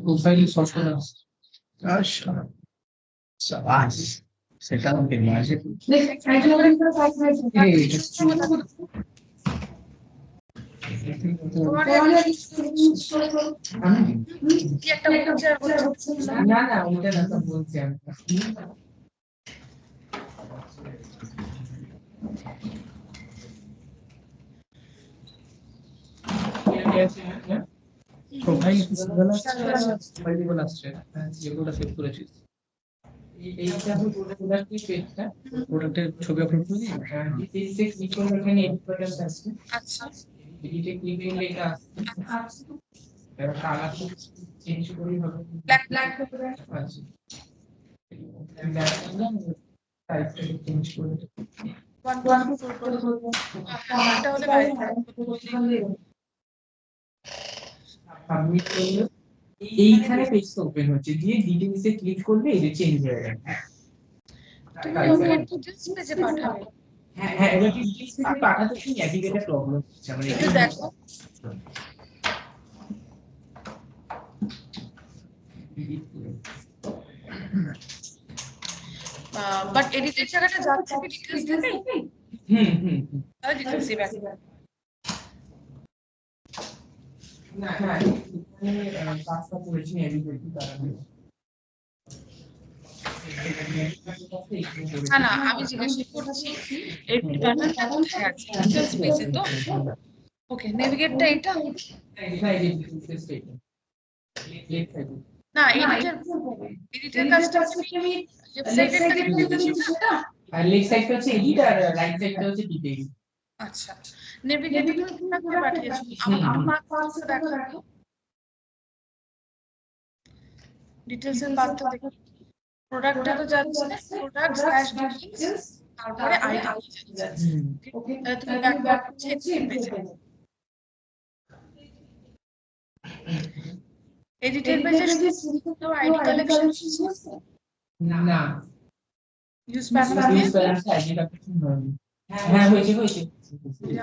Profile software আচ্ছা সাবাস সেটা আমাকে মাঝে না না ওইটা না তো বলছি আমি প্রোফাইল মাল্টিপল আসছে যেগুলো সেভ করেছিস এইটা হলো প্রোডাক্ট কি পেজটা প্রোডাক্টের ছবি আপলোড করে দিই ডিটেইলসে ক্লিক করলে এখানে এডিট বাটন আসছে আচ্ছা এডিটে ক্লিক করলে এটা আসছে এবার কালার চেঞ্জ করি হবে ব্ল্যাক করে আচ্ছা ব্ল্যাক করলাম টাইপটা চেঞ্জ করে 1.4 করে বলবো এটা হলে বাইরে সাবমিট করলে এইখানে পেজটা ওপেন হচ্ছে দিয়ে ডিটেইলসে ক্লিক করলে এই যে চেঞ্জ হয়ে যাবে তুমি ওকে ডিটেইলস পেজে পাঠাবে হ্যাঁ এটা ডিটেইলস পেজে পাঠাতে কি নেভিগেটর প্রবলেম হচ্ছে আমরা একটু দেখো বাট এডিটের জায়গাটা যাচ্ছে কি ডিটেইলস দেবে তাহলে ডিটেইলস দিবে না হ্যাঁ এখানে কাজটা করেছি এডিটর কি কারণে না না আমি জিজ্ঞাসা করছি এর প্যাটার্নটা কোথায় আছে ডিটেইলস পেজে তো ওকে নেভিগেটটা এটা না এডিটর কাজটা আমি ওয়েবসাইটেরটা যেটা বলছি না আর লেফট সাইডটা হচ্ছে এডিট আর রাইট সাইডটা হচ্ছে ডিটেইলস আচ্ছা নেভিগেটে তুমি কোনটা পাঠিয়েছো আমার পাসে দেখো ডিটেইলস এর পাথটা দেখো প্রোডাক্টটা তো যাচ্ছে product/details তারপরে আইডি যাচ্ছে ওকে তুমি ব্যাক চেক পেজে এডিটের পেজে শুধু আইডি কালেকশন না ইউজ প্যানেল আইডি কালেকশন হয়নি হ্যাঁ হয়েছে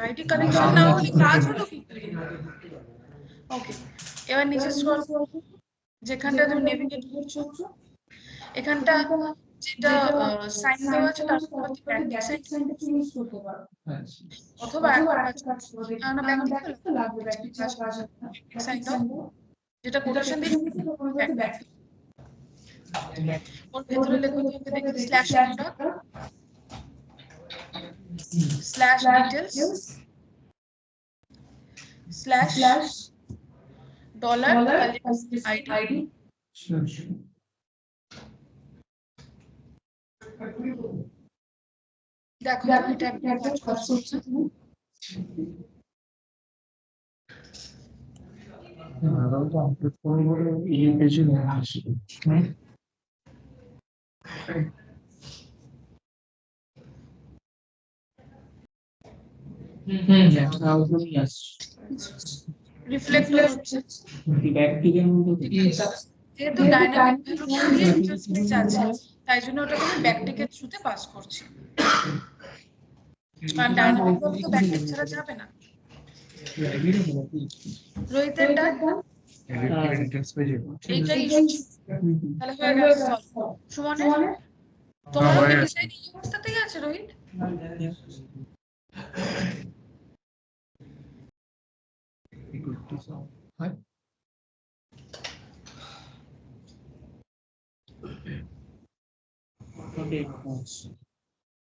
আইডি কালেকশন না হলে কাজ হলো কি ওকে এবার নিচে স্ক্রল করো যেখানটা তুমি নেভিগেট করছো এখানটা যেটা সাইন দেওয়া আছে তার উপর ব্যাক সাইন চুজ করতে পারো অথবা একটা কাজ আমরা ব্যাক তো লাগবে ব্যাক সাইন দাও যেটা কোটেশন দিয়ে ব্যাক ওর ভেতরে লেখা থাকবে দেখি /details $ID দেখো এটা কাজ করছে তো আপলোড করব এই পেজে নিয়ে আসি একটা আউটলুক নিয়ে আসছি রিফ্লেক্ট হচ্ছে ব্যাক টিকের মধ্যে যেহেতু ডাইনামিক ডিটেইলস পেজ আছে তাই জন্য ওটাকে আমি ব্যাক টিকের থ্রুতে পাস করছি কারণ ডাইনামিক ভাবে তো ব্যাক টিক ছাড়া যাবে না রোহিতের ডান এইটাই তাহলে হয়ে গেল সুমনের তোমার কি ডিজাইন এই অবস্থাতেই আছে রোহিত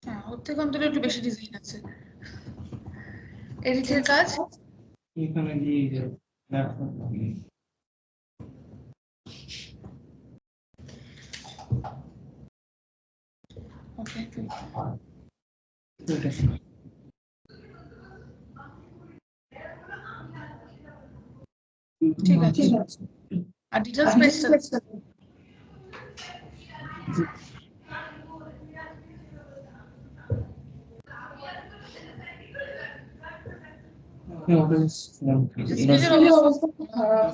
হ্যাঁ ওর থেকে অন্তত একটু বেশি ডিজাইন আছে এডিটের কাজ এখানে দিয়ে ওকে ঠিক আছে আর ডিটেইলস পেজটা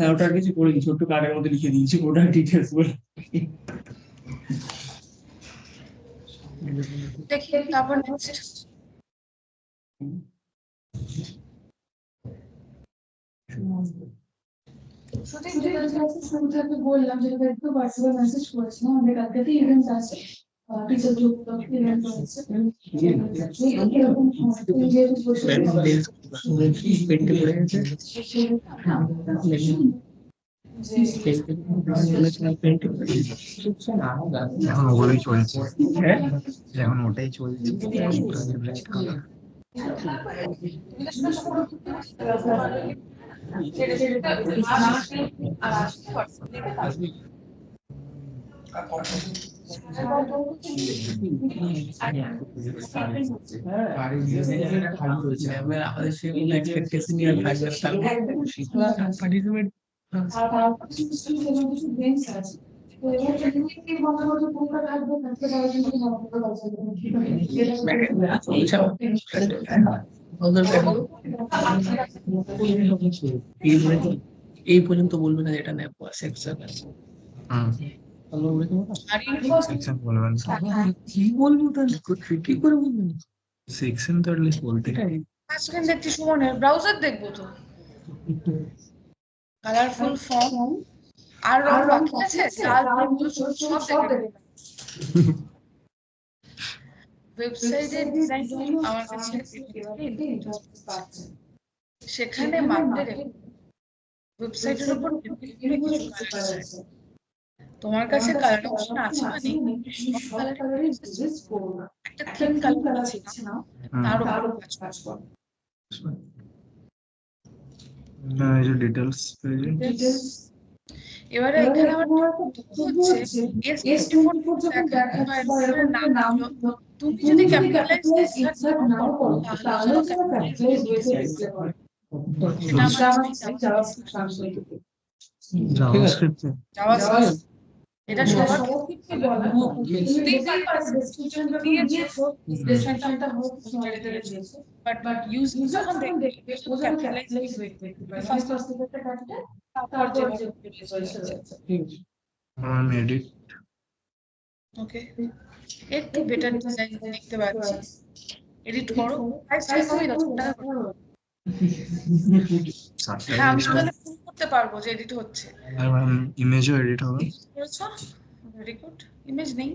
ওটার কিছু করে দিচ্ছি ছোট্ট কার্ডের মধ্যে লিখে দিয়েছি প্রোডাক্ট ডিটেইলস বলে দেখি তারপর নেক্সট শুরুতে বললাম যেটা একটু পার্সোনাল মেসেজ করেছিলাম আমাদের কালকে ইভেন্ট আছে টিচার গ্রুপ ইভেন্ট রয়েছে এরকম যেহেতু বসে এখন ওগুলোই চলছে, এখন ওটাই চলছে। এই পর্যন্ত বলবে না এটা নেব সেকশন আছে। সেকশন বলবেন কি বলবো তাহলে কি করে বলবেন? সেকশন তো অ্যাটলিস্ট বলতে স্ক্রিন দেখছি সুমনের ব্রাউজার দেখবো তো কালারফুল ফর্ম আর রং বাকি আছে সব দেখে ওয়েবসাইটে ডিজাইন আমার কাছে সেখানে মাপতে ওয়েবসাইটের উপর তোমার কাছে কালার অপশন আছে মানে সব কালারে একটা থিম কালার আছে না তার উপর কাজ করো না, এই যে ডিটেইলস পেজে এবারে এখানে আমার হচ্ছে S24 যখন দেখায় নাম তুমি যদি ক্যাপিটালাইজ ইনসার্ট নাও করো তাহলে সেটা ক্যাপিটালাইজ হয়ে ডিসপ্লে করে এটা আমার জাভাস্ক্রিপ্ট ট্রান্সলেট জাভাস্ক্রিপ্ট জাভাস্ক্রিপ্ট এটা সবার ক্ষেত্রে বলা বুঝতেই পারবে ডেসক্রিপশনটা দিয়েছে ডেসক্রিপশনটা হোক স্টাইলে দিয়েছে বাট ইউজ যখন দেখবে ও যেন ক্যাপিটালাইজ হয়ে দেখবে ফার্স্ট থেকে ক্যাপিটাল তারপর যে আমি এডিট ওকে একটু বেটার ডিজাইন দেখতে পাচ্ছি এডিট করো প্রাইস কমই দাও টাকা করো হ্যাঁ আমি তাহলে ফোন করতে পারবো যে এডিট হচ্ছে আর ইমেজও এডিট হবে। করেছো ভেরি গুড ইমেজ নেই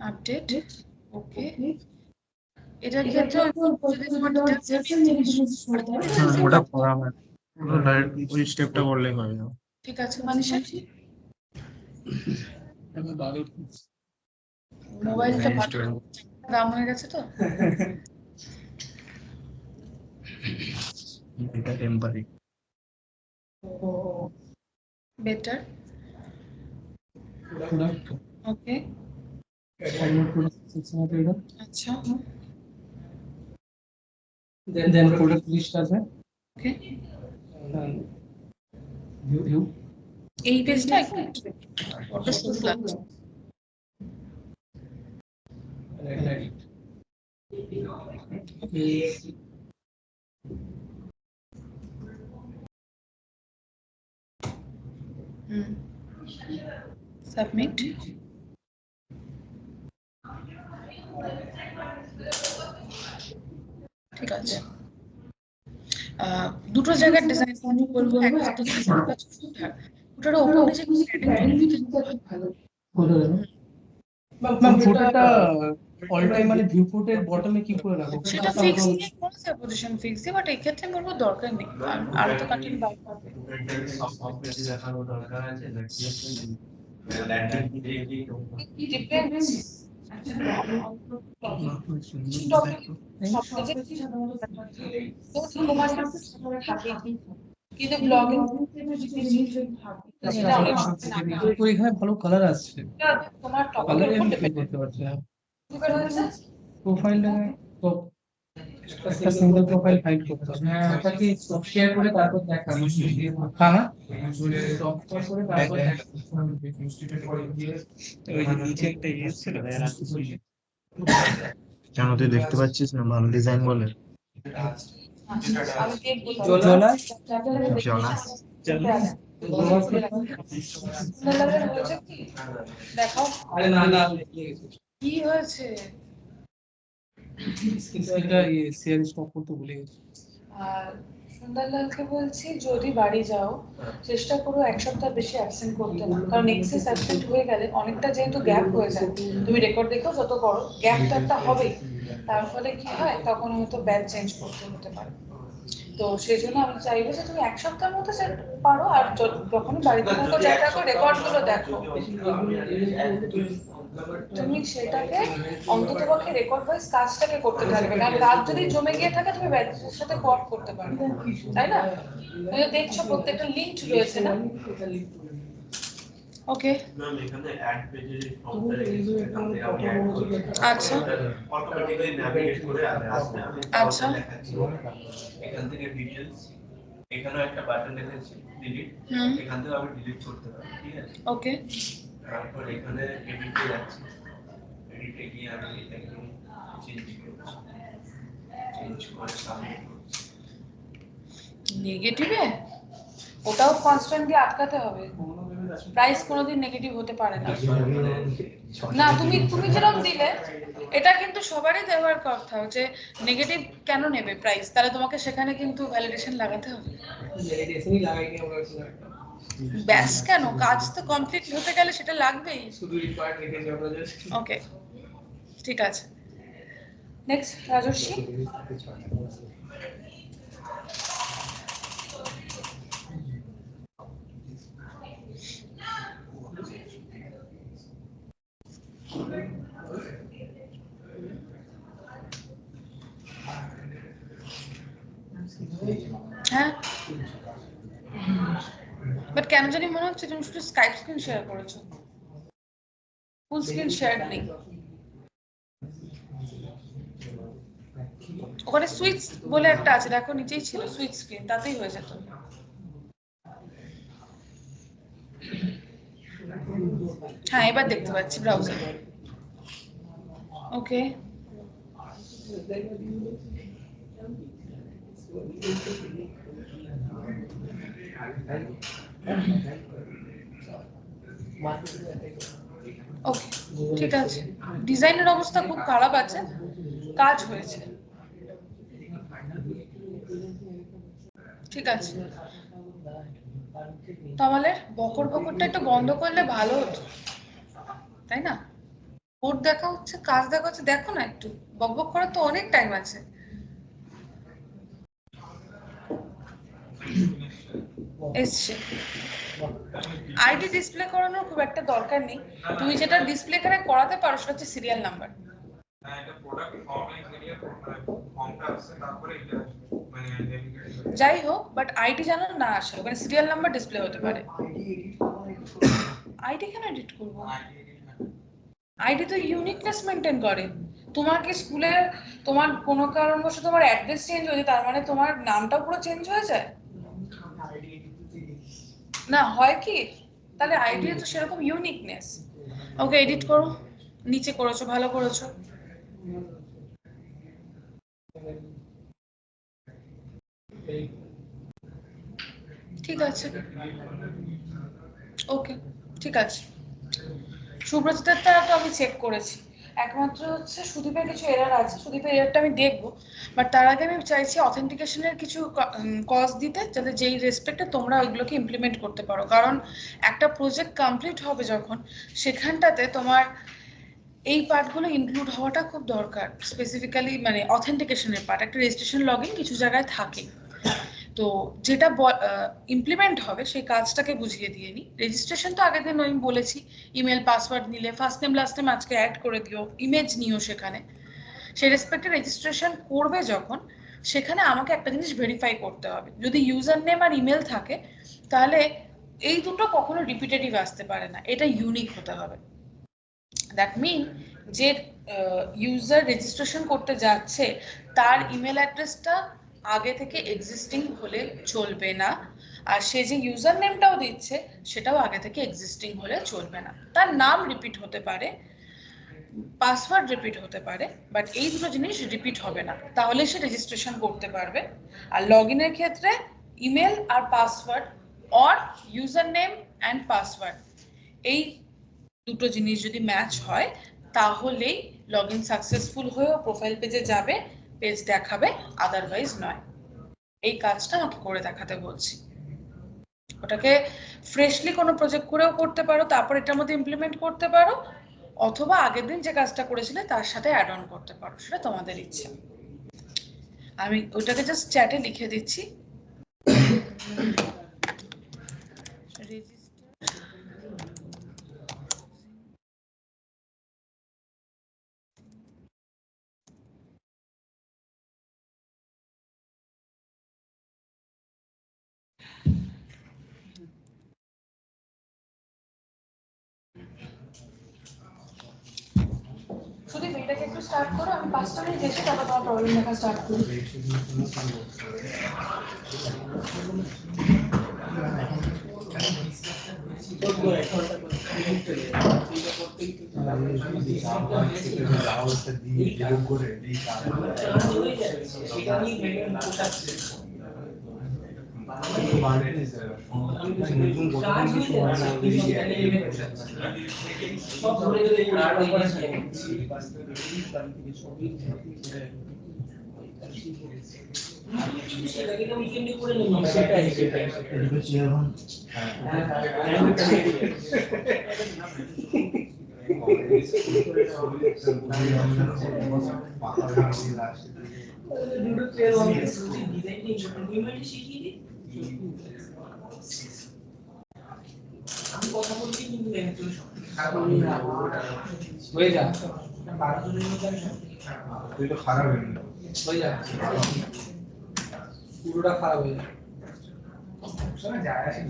আপডেট ওকে এটার ক্ষেত্রে যদি তোমার ডিটেইলস ওটা করা হয়, ওটা ডাইরেক্ট ওই স্টেপটা করলেই হয়ে যাবে। ঠিক আছে মানিশা মোবাইলটা দাম হয়ে গেছে তো এটা টেম্পারি বেটার ওকে আচ্ছা দেন প্রোডাক্ট লিস্ট আছে ওকে ভিউ এই পেজটা একটু বড় সুন্দর লাগছে সাবমিট ঠিক আছে দুটো জায়গার ডিজাইন করবো একটা ওটার উপর নিচে ভালো ম্যাম ফটোটা অল টাইম মানে ভিউ ফটোর বটমে কি করে রাখবো সেটা ফিক্স নিয়ে কোন সে পজিশন ফিক্স বাট এই ক্ষেত্রে বলবো দরকার নেই আর তো কাটিং বাই করবে দেখানো দরকার আছে কিন্তু ব্লগিং এখানে ভালো কালার আসছে তোমার কালার আমি করতে পারছি না প্রোফাইলটা তো একটা সিঙ্গেল প্রোফাইল হাইড করতে হবে। হ্যাঁ ওটাকে শেয়ার করে তারপর দেখাবো। হ্যাঁ সফটওয়্যার করে তারপর ওই যে নিচে একটা ইয়ে ছিল কেন তুই দেখতে পাচ্ছিস না ভালো ডিজাইন বলে? জলা জলা দেখাও আরে না না কি হয়েছে এটা শেয়ার স্টপ করতে ভুলে গেছি। সুন্দরলালকে বলছি যদি বাড়ি যাও চেষ্টা করো এক সপ্তাহ বেশি অ্যাবসেন্ট করতে না, কারণ এক্সেস অ্যাবসেন্ট হয়ে গেলে অনেকটা যেহেতু গ্যাপ হয়ে যায়, তুমি রেকর্ড দেখো যত করো গ্যাপ তো একটা হবেই, তার ফলে কি হয় তখন হয়তো ব্যাচ চেঞ্জ করতে হতে পারে। তো সেই জন্য আমি চাইবো যে তুমি এক সপ্তাহের মধ্যে পারো, আর যখনই বাড়িতে থাকো চেষ্টা করো রেকর্ড গুলো দেখো, তুমি সেটাকে অন্ততপক্ষে রেকর্ড ওয়াইজ কাজটাকে করতে থাকবে, কারণ কাজ যদি জমে গিয়ে থাকে তুমি ব্যাচের সাথে কোঅর্ড করতে পারবে, তাই না? তুমি দেখছো প্রত্যেকটা লিংক রয়েছে না? ওকে, ম্যাম এখানে অ্যাড পেজের ফর্মটা রেখেছি, এখান থেকে আমি অ্যাড করব। আচ্ছা অটোমেটিক্যালি নেভিগেট করে আসবে। আমি আচ্ছা দেখাচ্ছি এখান থেকে ডিটেইলস, এখানে একটা বাটন রেখেছি ডিলিট, এখান থেকে আমি ডিলিট করতে পারি, ঠিক আছে? ওকে তারপর এখানে এডিটে যাচ্ছি, এডিটে গিয়ে আমি এটাকে চেঞ্জ করছি, চেঞ্জ করে সাবমিট করছি। নেগেটিভে ওটাও কনস্ট্যান্ট দিয়ে আটকাতে হবে, প্রাইস কোনোদিন নেগেটিভ হতে পারে না। না তুমি তুমি যেরকম দিলে এটা কিন্তু সবারই ব্যবহার করতে হবে, যে নেগেটিভ কেন নেবে প্রাইস, তাহলে তোমাকে সেখানে কিন্তু ভ্যালিডেশন লাগাতে হবে। ভ্যালিডেশনই লাগাইনি আমরা ব্যাস কেন, কাজ তো কমপ্লিট হতে গেলে সেটা লাগবেই। শুধু রিকোয়ার্ড রেখেছি আমরা জাস্ট। ওকে ঠিক আছে, নেক্সট রাজস্বী। হ্যাঁ বাট কেন জানি মনে হচ্ছে তুমি শুধু স্কাইপ স্ক্রিন শেয়ার করেছো, ফুল স্ক্রিন শেয়ার নেই। ওখানে সুইচ বলে একটা আছে, দেখো নিচেই ছিল সুইচ স্ক্রিন, তাতেই হয়ে যেত। হ্যাঁ এবার দেখতে পাচ্ছি ব্রাউজার। ওকে ওকে ঠিক আছে, ডিজাইনের অবস্থা খুব খারাপ আছে, কাজ হয়েছে ঠিক আছে। তাহলে বকর বকরটা একটু বন্ধ করলে ভালো হতো, তাই না? বোর্ড দেখা হচ্ছে, কাজ দেখা হচ্ছে, দেখো না একটু, বকবক করার তো অনেক টাইম আছে। এসছে আইডি ডিসপ্লে করানোর খুব একটা দরকার নেই, তুমি যেটা ডিসপ্লে এখানে করাতে পারো সেটা হচ্ছে সিরিয়াল নাম্বার। যাই হোক বাট আইডি জানো না আসে, ওখানে সিরিয়াল নাম্বার ডিসপ্লে হতে পারে। আইডি কেন এডিট করব, আইডি তো ইউনিকনেস মেইনটেইন করে। তোমাকে স্কুলে তোমার কোনো কারণবশত তোমার অ্যাড্রেস চেঞ্জ হয়ে যায়, তার মানে তোমার নামটাও পুরো চেঞ্জ হয়ে যায় না, হয় কি? তাহলে আইডি তো সেরকম ইউনিকনেস। ওকে এডিট করো, নিচে করেছো ভালো করেছো। ঠিক আছে ওকে ঠিক আছে। সুব্রজিতেরটা তো আমি চেক করেছি, একমাত্র হচ্ছে সুদীপের কিছু এরর আছে, সুদীপের এররটা আমি দেখবো, বাট তার আগে আমি চাইছি অথেন্টিকেশনের কিছু কজ দিতে, যাতে যেই রেসপেক্টে তোমরা ওইগুলোকে ইমপ্লিমেন্ট করতে পারো, কারণ একটা প্রজেক্ট কমপ্লিট হবে যখন সেখানটাতে তোমার এই পার্টগুলো ইনক্লুড হওয়াটা খুব দরকার, স্পেসিফিক্যালি মানে অথেন্টিকেশনের পার্ট, একটা রেজিস্ট্রেশন লগইন কিছু জায়গায় থাকে, তো যেটা ইমপ্লিমেন্ট হবে সেই কাজটাকে বুঝিয়ে দিয়ে নি। রেজিস্ট্রেশন তো আগের দিন আমি বলেছি, ইমেল পাসওয়ার্ড নিলে ফার্স্ট নেম লাস্ট নেম আজকে অ্যাড করে দিও, ইমেজ নিও সেখানে, সেই রেসপেক্টে রেজিস্ট্রেশন করবে যখন সেখানে আমাকে একটা জিনিস ভেরিফাই করতে হবে, যদি ইউজার নেম আর ইমেল থাকে তাহলে এই দুটো কখনো রিপিটেটিভ আসতে পারে না, এটা ইউনিক হতে হবে। দ্যাট মিন যে ইউজার রেজিস্ট্রেশন করতে যাচ্ছে তার ইমেল অ্যাড্রেসটা আগে থেকে এক্সিস্টিং হলে চলবে না, আর সে যে ইউজার নেমটাও দিচ্ছে সেটাও আগে থেকে এক্সিস্টিং হলে চলবে না। তার নাম রিপিট হতে পারে, পাসওয়ার্ড রিপিট হতে পারে, বাট এই দুটো জিনিস রিপিট হবে না, তাহলে সে রেজিস্ট্রেশন করতে পারবে। আর লগইনের ক্ষেত্রে ইমেল আর password or user name and password, এই দুটো জিনিস যদি ম্যাচ হয় তাহলেই লগইন সাকসেসফুল হয়েও প্রোফাইল পেজে যাবে, পেজ দেখাবে, আদারওয়াইজ নয়। এই কাজটা আমাকে করে দেখাতে বলছি। ওটাকে ফ্রেশলি কোনো প্রজেক্ট করেও করতে পারো, তারপর এটার মধ্যে ইমপ্লিমেন্ট করতে পারো, অথবা আগের দিন যে কাজটা করেছিলে তার সাথে অ্যাড অন করতে পারো, সেটা তোমাদের ইচ্ছা। আমি ওটাকে জাস্ট চ্যাটে লিখে দিচ্ছি। শুধু মেয়েটাকে একটু স্টার্ট করো, আমি 5টা মিনিট এসে তারপর তোমার প্রবলেম দেখা স্টার্ট করি। হয়ে যাচ্ছে, 12 জনের মধ্যে তুই তো খারাপ হয়ে গেল, হয়ে যাচ্ছে, পুরোটা খারাপ হয়ে যাচ্ছে। যায় আসে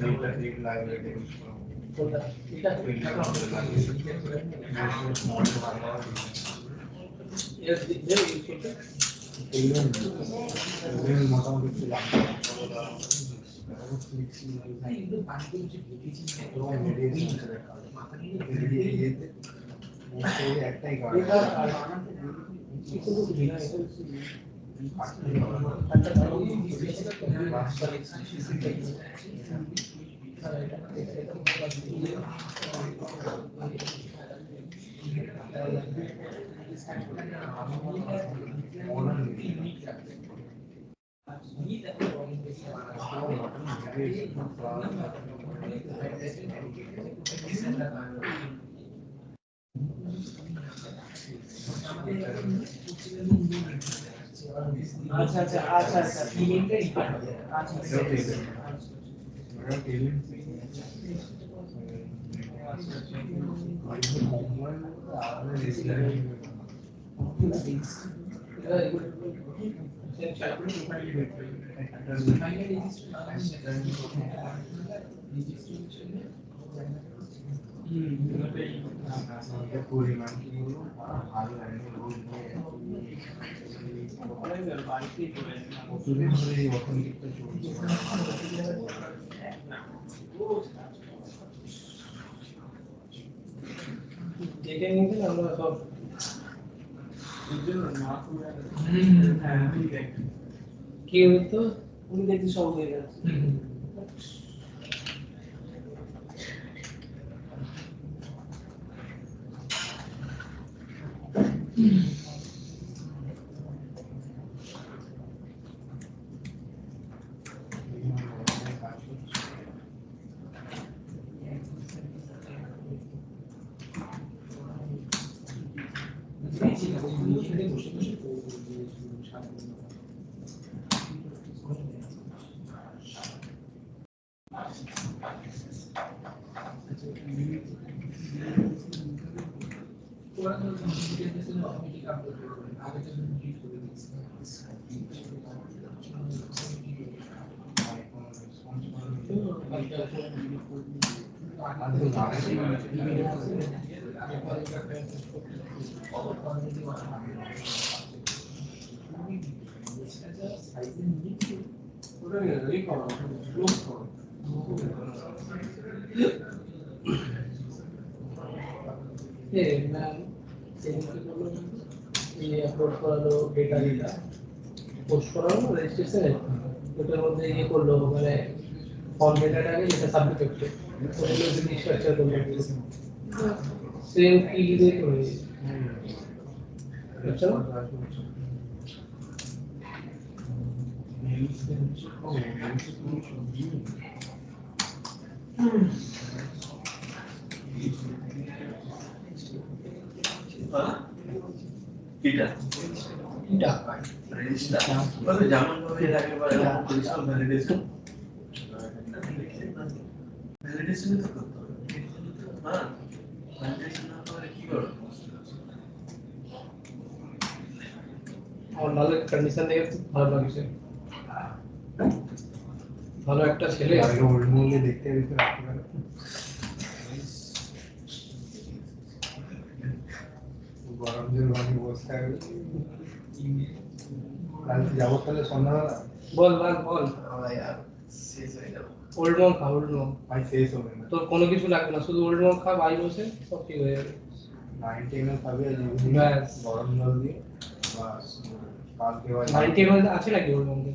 মোটামুটি একটাই পরিমাণ কি হলো ভালো কতদিন ধরে এই অর্থনীতিটা চলছে যেটা নিতে আমরা সব কি হতো উনি দেখতে সব হয়ে যাচ্ছে। আপলোড করালো ডেটা ডেটা পোস্ট করালো রেজিস্ট্রেশনে, ওটার মধ্যে ইয়ে করলো মানে ফর্ম ডেটাটাকে যেটা সাবমিট করছে ওটাকে যদি স্ট্রাকচার করলো সেম কি দিয়ে করে আচ্ছা এটা রেজিস্টার তবে যেমন ভাবে এর আগে বলা পরিশ্রম ভ্যালিডেশন ভ্যালিডেশন তো করতে হবে হ্যাঁ ভ্যালিডেশন না করে কি করবে আমার ভালো কন্ডিশন দেখে খুব ভালো লাগছে ভালো একটা ছেলে আগে ওল্ড মুভি দেখতে দেখতে রাখতে পারে গরম জল ভাঙি বসতে হবে কাল যাবো তাহলে সন্ধ্যাবেলা বল यार শেষ হয়ে যাবে ওল্ড মঙ্ক ভাই শেষ হবে না তোর কোনো কিছু লাগবে না শুধু ওল্ড মঙ্ক খা বাই বসে সব ঠিক হয়ে যাবে 90 ml খাবে আর ব্যাস। গরম জল দিয়ে বাস কালকে ভাই 90 ml আছে নাকি ওল্ড মঙ্কে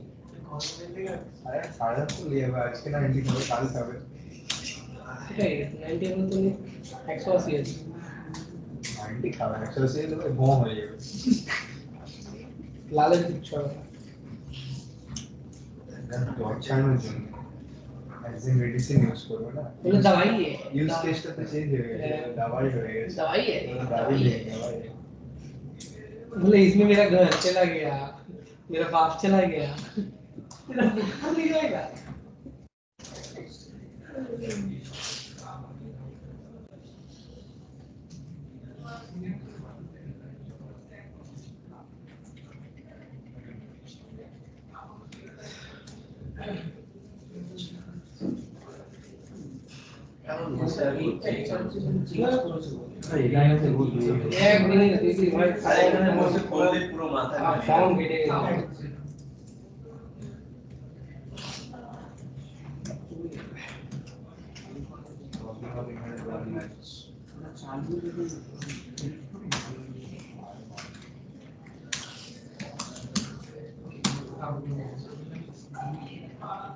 আরে সাড়ে 8 লিয়ে ভাই আজকে 90 খাবে কাল খাবে সেটাই 90 ml তো 180 আছে 90 খাবে 180 দেবে গম হয়ে যাবে লালের কিচ্ছু হবে না জ্বর ছাড়ানোর জন্য एज ए मेडिसिन यूज करो ना वो तो दवाई है यूज केस तो चेंज हो गया दवाई हो गई दवाई है दवाई ले दवाई बोले इसमें मेरा घर चला गया मेरा बाप चला गया तेरा बुखार नहीं जाएगा এখন বসে আর एक नहीं दीदी भाई আর এখানে বসে করলে পুরো মাথা फॉर्म गेटे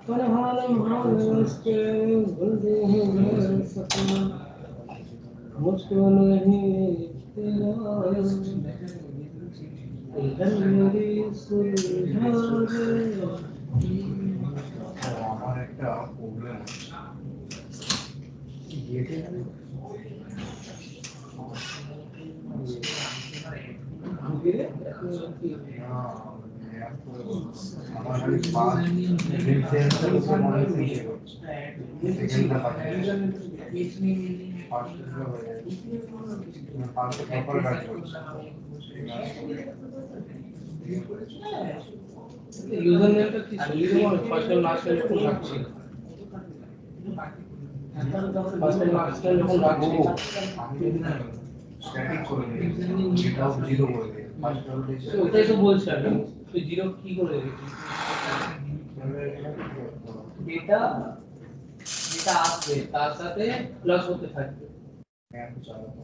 पर हालस्ते बंदे हैं सपना मुझको नहीं तेरा इधर मेरी सुलझा दे আমার একটা প্রবলেম গেটে আমার খালি পাঁচ রিফারেন্সের উপর মনে হচ্ছে সেকেন্ডটা পাচ্ছি ফার্স্টটা হয়ে যাচ্ছে পাঁচটা প্রপার কাজ করছে यूजर नेम का की सॉलिड और फर्स्ट नेम लास्ट नेम को রাখছি ফার্স্ট নেম লাস্ট নেম যখন রাখছি আমি না স্ট্যাটিক করে দিই এটাও জিরো করে দিই ফার্স্ট তো ওটাই তো বলছি আমি তুই জিরো কি করে রেখেছিস ডেটা যেটা আসবে তার সাথে প্লাস হতে থাকবে ম্যাপ চালাবো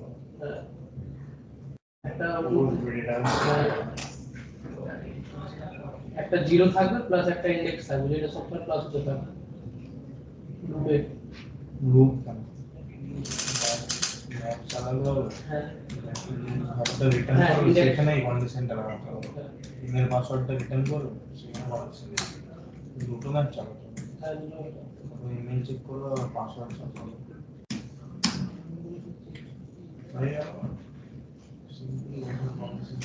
একটা ডেটা একটা জিরো থাকবে প্লাস একটা ইন্ডেক্স থাকবে যেটা সবসময় প্লাস হতে থাকবে লুপ ম্যাপ চালালো হ্যাঁ ঘরটা রিটার্ন হ্যাঁ, করো index- সেখানে কন্ডিশনটা লাগাতে হবে ইমেল পাসওয়ার্ডটা রিটার্ন করো সেখানে কন্ডিশন দুটো ম্যাপ চালাতে হবে ইমেল চেক করো আর পাসওয়ার্ড চালাও হয়ে গেল সিম্পল একটা কন্ডিশন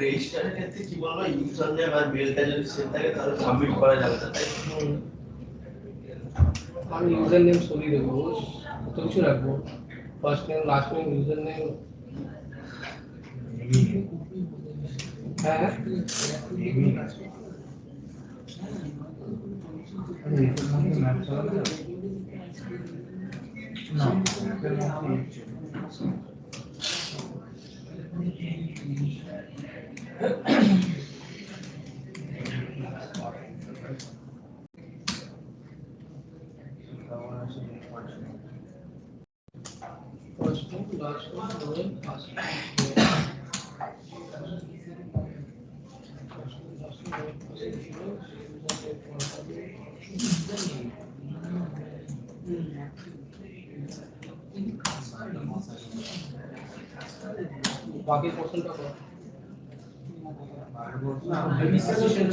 রেজিস্টারের ক্ষেত্রে কি বলবো ইউজার নেম আর মেলটা যদি সেম থাকে তাহলে সাবমিট করা যাবে না তাই আমি ইউজার নেম সরি দেবো কত কিছু রাখবো first name last name user name হ্যাঁ ম্যাপ চালাতে হবে না ম্যাপের মধ্যে first name, last name, last बाकी पोर्शन का करो রেজিস্ট্রেশন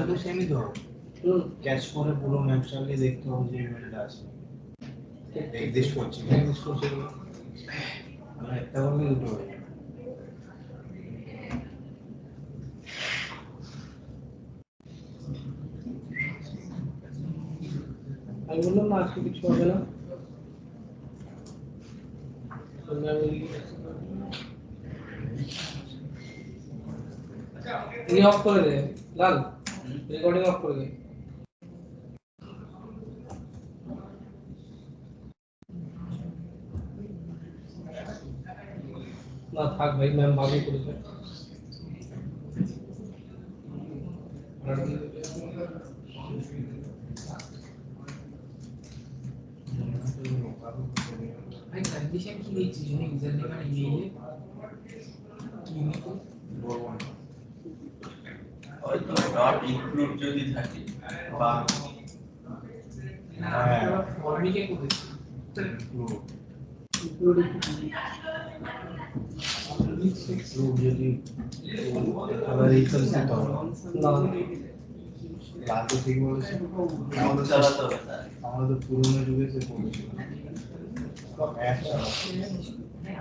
তো সেমই তো ক্যাচ করে পুরো ম্যাপ চালিয়ে দেখতে হবে যে ইমেলটা আছে এক্সিস্ট করছে আমরা একটা বললে দুটো হয়ে যাবে। আমি বললাম না আজকে কিছু হবে না অফ করে দে লাল রেকর্ডিং অফ করে দে না থাক ভাই ম্যাম ভালো করেছে ভাই কন্ডিশন কি দিচ্ছিস ইউজার নেম আর ইমেইলে কি নিতে বলবো না হয়তো ডট ইনক্লুড যদি থাকে বা না ফর্মিকে করেছি যদি আবার এই করতে হবে না লাল তো ঠিক বলেছে চালাতে হবে আমরা তো পুরোনো যুগে সে পড়েছি অ্যাপ চালাতে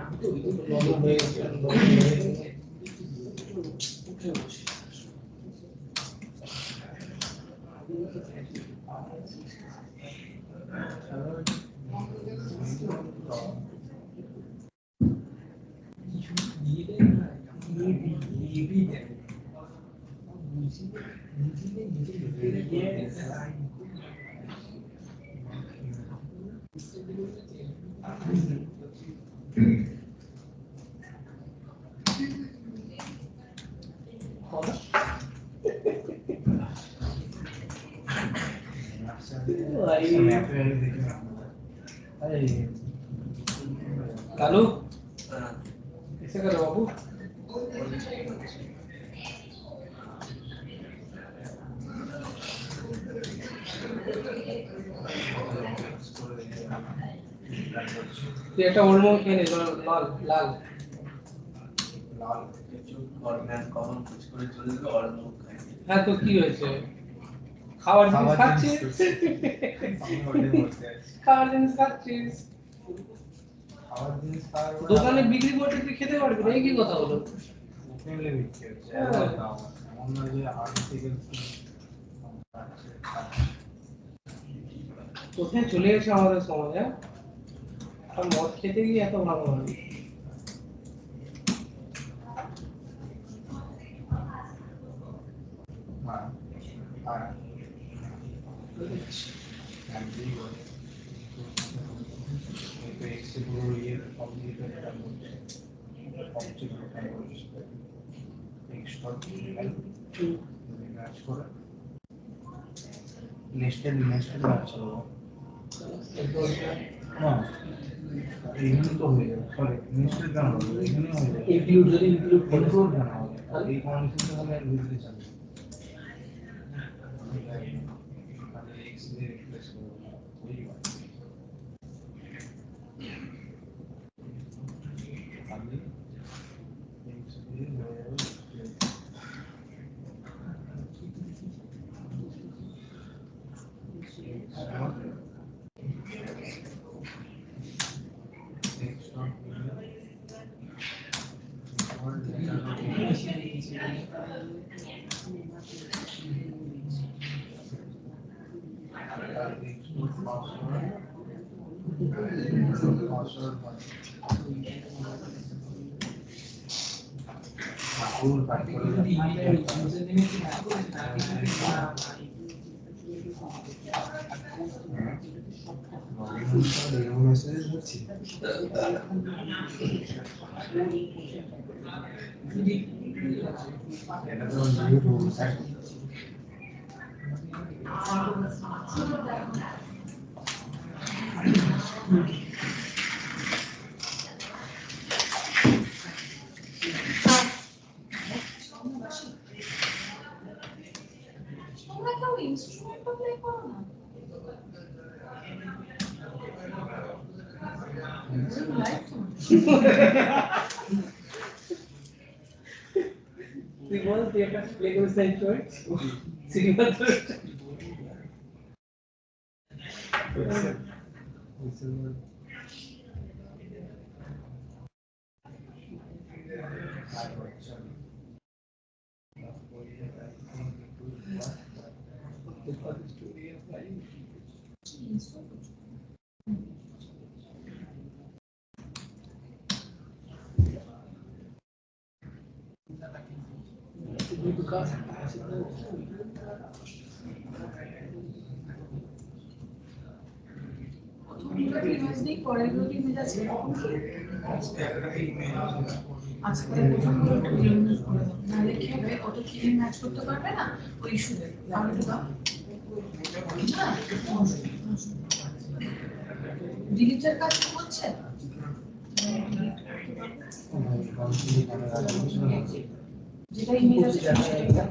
আমি তো ওই নতুন হয়ে গেছে নতুন হয়ে গেছে দিয়ে দেয় না এবি দেয় বুঝিয়ে নিজে कालू कैसे करो बाबू ये একটা ওল্ড মং খেয়ে নে লাল লাল লাল কিছু ফরম্যাট কমন কিছু করে চলে গেলে অল্প খাই হ্যাঁ তো কি হয়েছে খাবার জিনিস খাচ্ছিস খাবার জিনিস খাচ্ছিস খাবার জিনিস খাওয়ার দোকানে বিক্রি করতে তুই খেতে পারবি না এই কি কথা হলো ওপেনলি বিক্রি হচ্ছে এমন না যে আর্টিকেল কোথায় চলে গেছে আমাদের সমাজ হ্যাঁ আর মদ খেতে গিয়ে এত ভালো হয় হ্যাঁ হ্যাঁ কিন্তু এক্সে পুরো ইয়ে কমপ্লিটেড এটা বলছে অবজেক্ট এটা বলছে এক্সট্রা ম্যাচ করে নেস্টেড ম্যাচ হলো না এইখানে তো হয়ে যাবে সরি নেস্টেড কেন হলো এখানে হয়ে যাবে ইনক্লুড যদি ইনক্লুড করে কন্ট্রোল কেন হবে এই কন্ডিশনটা হলে বুঝতে চাই তাহলে এক্স দিয়ে রিপ্লেস করবো ওই তাহলে এক্স দিয়ে হয়ে যাবে তোমরা কেউ ইনস্ট্রুমেন্ট প্লে করো না লাইক তুই একটা প্লে করে সেন্ড করে সিগন্যাল আজকে প্রথমগুলো একটু রিমুভ করে দাও, নাহলে কি হবে ওটা কিনে ম্যাচ করতে পারবে না ওই ইস্যুতে। আমি তো দাও ডিলিটের কাজ হচ্ছে যেটা ইমেজ আছে সেটাই কাজ।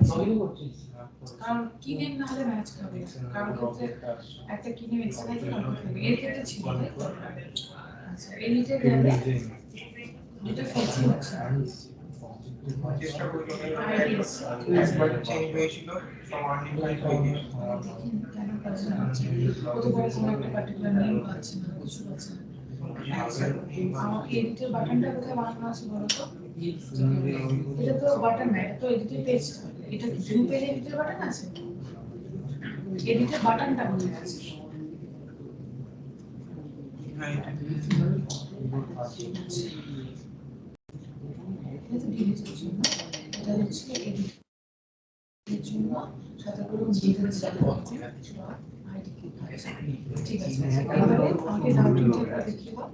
কারণ কিনে না হলে ম্যাচ খাবে, কারণ ক্ষেত্রে একটা কিনে এক্সট্রা থাকবে এর ক্ষেত্রে ছিল। আচ্ছা এডিটে গেলে যেটা ফেসি হচ্ছে চেষ্টা করি একবার চেঞ্জ হয়েছিল সব আর্নিং লাইন হয়ে গিয়েছিল। কেন পাচ্ছে না, কতবার কোনো একটা পার্টিকুলার নেম পাচ্ছে না, কিছু পাচ্ছে না। আমার এডিটের বাটনটা কোথায় বানানো আছে বলো তো? এটা তো বাটন না, এটা তো এডিটের পেজ। এটা কি ভিউ পেজ এডিটের বাটন আছে? এডিটের বাটনটা কোথায় আছে? এটা ডিলিটের জন্য, এটা হচ্ছে এডিটের জন্য সাথে করে ডিটেইলস আছে আইডি কি আছে। ঠিক আছে, এবারে আমাকে ডাউনলোড করে দেখিয়ে দাও।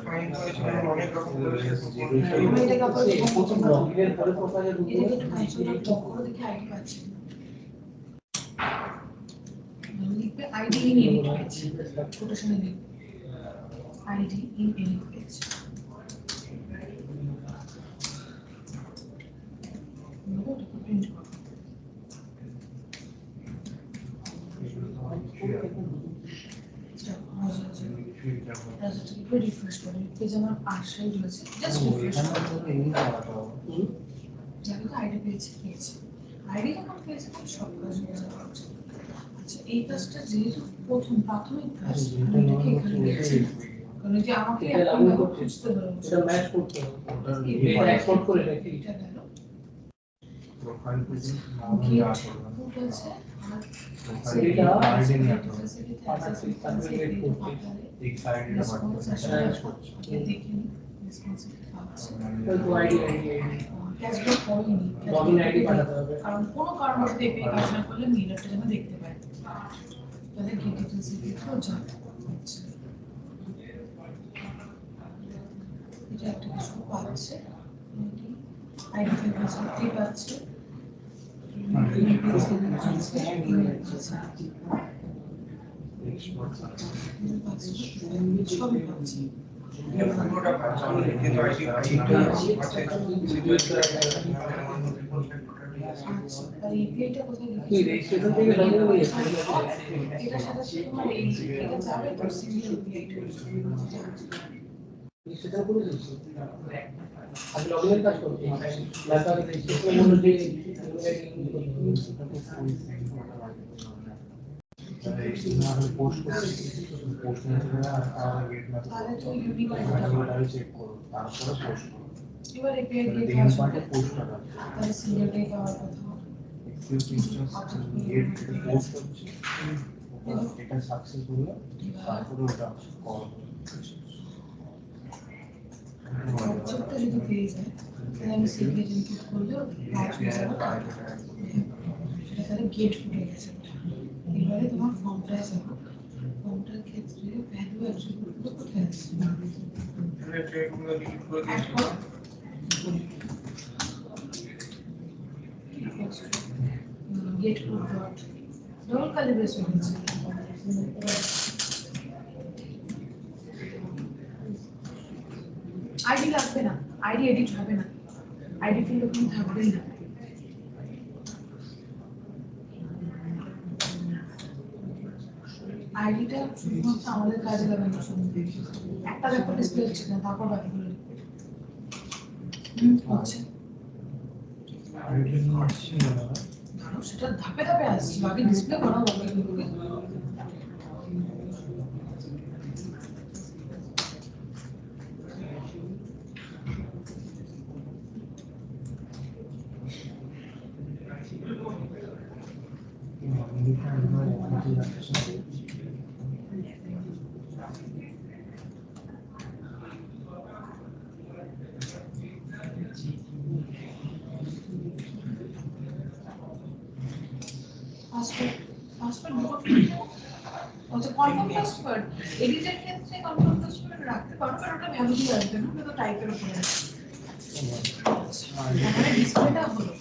ফাইন করেছিলাম অনেক রকম প্রথম লগইনের পরে প্রোফাইলে ঢুকে লিখবে আইডি ইন এডিট পেজ, কোটেশনে লিখবে আইডি ইন এডিট পেজ। লোগোটা প্রিন্ট করো। রাজুটাকে রিফ্রেশ করো, পেজ আমার 8 সাইড হয়েছে, জাস্ট রিফ্রেশ করো। যাকে তো আইডি পেয়েছে আইডি যখন পেয়েছে তখন সব কাজ হয়ে যাওয়া উচিত। আচ্ছা এই কাজটা যেহেতু প্রথম প্রাথমিক কাজ, আমি এটাকে এখানে লিখছি কারণ যে আমাকে এখন খুঁজতে হবে, এটা ম্যাচ করতে হবে, এটা এক্সপোর্ট করে রাখি। এটা গেল প্রোফাইল পেজ গেট ফুট আছে আর এটা আইডি নিয়ে আসতে হবে। সার্টিফিকেট করতে এক সাইডে বাটন ম্যাচ করছে। দেখিনি রেসপন্সিভ পাচ্ছে তো আইডি ক্যাশব্যাক হয়নি, লগইন আইডি পাঠাতে হবে। কারণ কোনো কারণবশত এপিআই কাজ না করলে মিররটা যেন দেখতে পায়, তাহলে গেট ডিটেইলস এ লিখো যা হচ্ছে এটা একটা কিছু পাচ্ছে আইডি ফেসিলিটি পাচ্ছে সবই পাচ্ছে। পুরোটা পাচ্ছি কিন্তু আইডি আর ইপিআইটা কোথায় কি লিখেছি? রেজিস্ট্রেশন থেকে লগইন হয়ে গেছে এটার সাথে সাথে তোমার এটা যাবে তো সিঙ্গেল ইপিআইটা সেটা করে দিচ্ছি। আমি লগইনের কাজ করছি, তারপরে রেজিস্ট্রেশন মনে যে পোস্ট তাহলে তো ইউনিক চেক করো, তারপরে পোস্ট করো। এবার এপিআই তিন দিয়ে কাজ পয়েন্টে হবে, পোস্ট করা তাহলে সিঙ্গেল ডে পাওয়ার কথা। পোস্ট হচ্ছে এটা সাকসেস হলো, তারপরে ওটা কল অবজেক্টটা যদি পেয়ে যায় তাহলে আমি সিগনেচার ক্লিক করলে কাজ হয়ে যাবে। সেটা তাহলে গেট ফুটে গেছে। এবারে তোমার ফর্মটায় যাবো, ফর্মটার ক্ষেত্রে ভ্যালু অ্যাট্রিবিউটগুলো কোথায় আছে? অ্যাড করো, get foot dot double calibration হচ্ছে আইডি লাগবে না, আইডি এডিট হবে না, আইডি ফিল্ড ওখানে থাকবেই না। আইডিটা শুধুমাত্র আমাদের কাজে লাগানো শুনবে, একটা দেখো ডিসপ্লে হচ্ছে না, তারপর বাকিগুলো হচ্ছে। সেটা ধাপে ধাপে আসছে, বাকি ডিসপ্লে করা বাকিগুলোকে। পাসওয়ার্ড আচ্ছা কনফার্ম পাসওয়ার্ড এডিটের ক্ষেত্রে কনফার্ম পাসওয়ার্ড রাখতে পারো, কারণ ওটা ভ্যালুই আসবে না, ওটা তো টাইপের উপরে আছে। মানে ডিসপ্লেটা হলো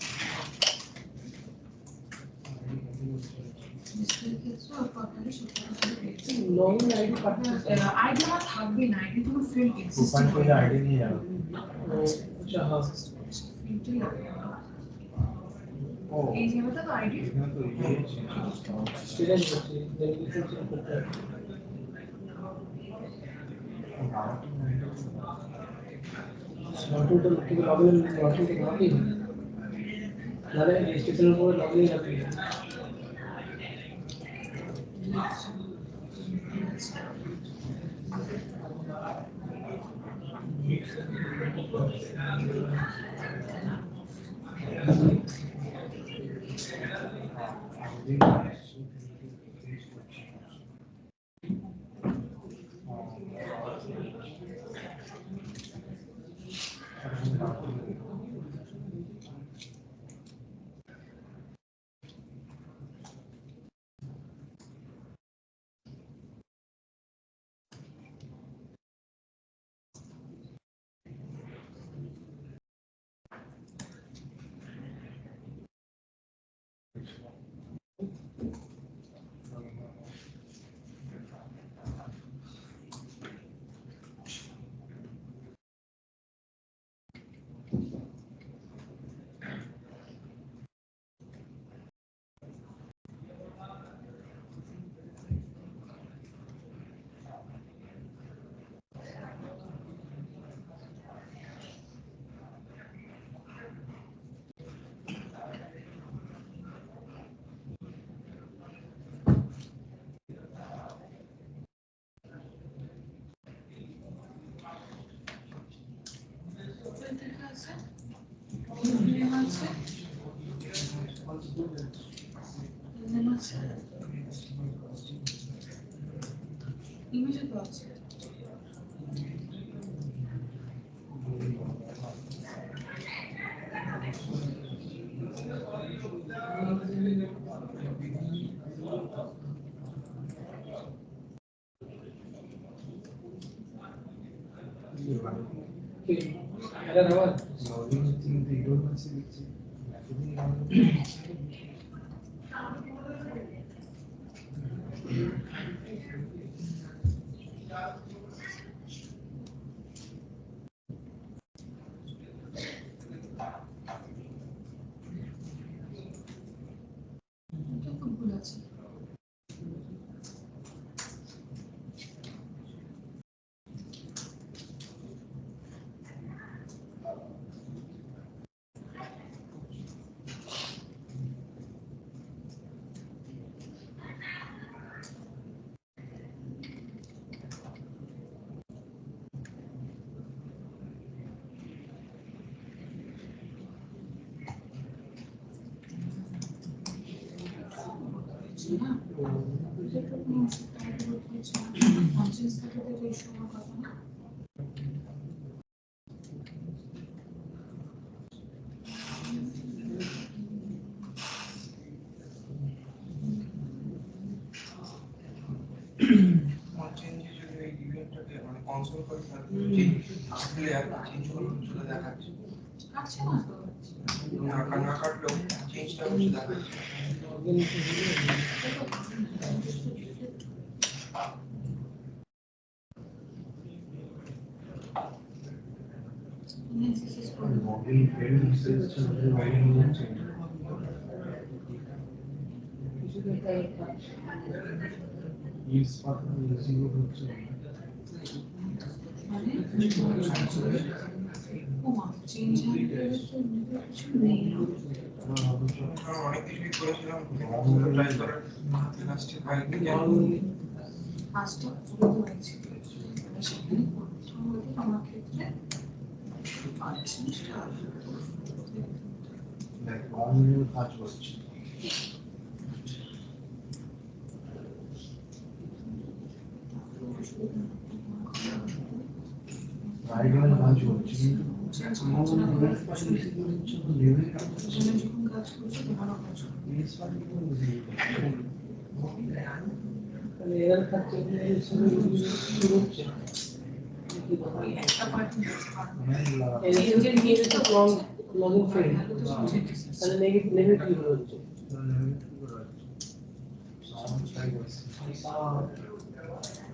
ডিসপ্লের ক্ষেত্রে ওর কথাটা সত্যি লং আইডি পাঠাতে আইডি আমার থাকবে না, আইডি তোমার ফিল্ড এক্সিস্ট ওখান থেকে আইডি নিয়ে যাবে। আচ্ছা হ্যাঁ ফিল্ডই লাগবে। ও এই জায়গাটা তো আইডি এখানে তো ইয়ে আছে। সেটাই বলছি ভেরিফিকেশন চেক করতে হবে। নতুন থেকে লগইন নতুন থেকে লগইন নারে রেজিস্ট্রেশনের পরে লগইন রাখতে হবে। ইমেজে তো আছে। এটা নাও লগইন কিন্তু ইউর কাছে দিচ্ছি এতদিন এটা খুব ভুল আছে। না এটা তো কোনো টাইপের হচ্ছে না, কনসিয়াস থাকে তো এই সময় কথা না। চেঞ্জেস যদি এই ইভেন্টটাকে মানে কনসোল করে চেঞ্জ আসলে চেঞ্জ করলে চলে দেখাচ্ছে আচ্ছা না তো না কাটলেও চেঞ্জটা হচ্ছে দেখাচ্ছে। লগইন ফেল মেসেজ চলছে লগইন হচ্ছে ইস পাতা এক্সিকিউট হচ্ছে অনেক কিছুই করেছিলাম ট্রাই করার লাস্টে কয়েকদিন আজটা পুরো হয়েছে সেখানে প্রথমত আমার ক্ষেত্রে দেখ অনলাইনে কাজ করছে রাইডিং কাজ করছে এর ক্ষেত্রে শুরু হচ্ছে লগইন ফেল তাহলে নেগেটিভ হচ্ছে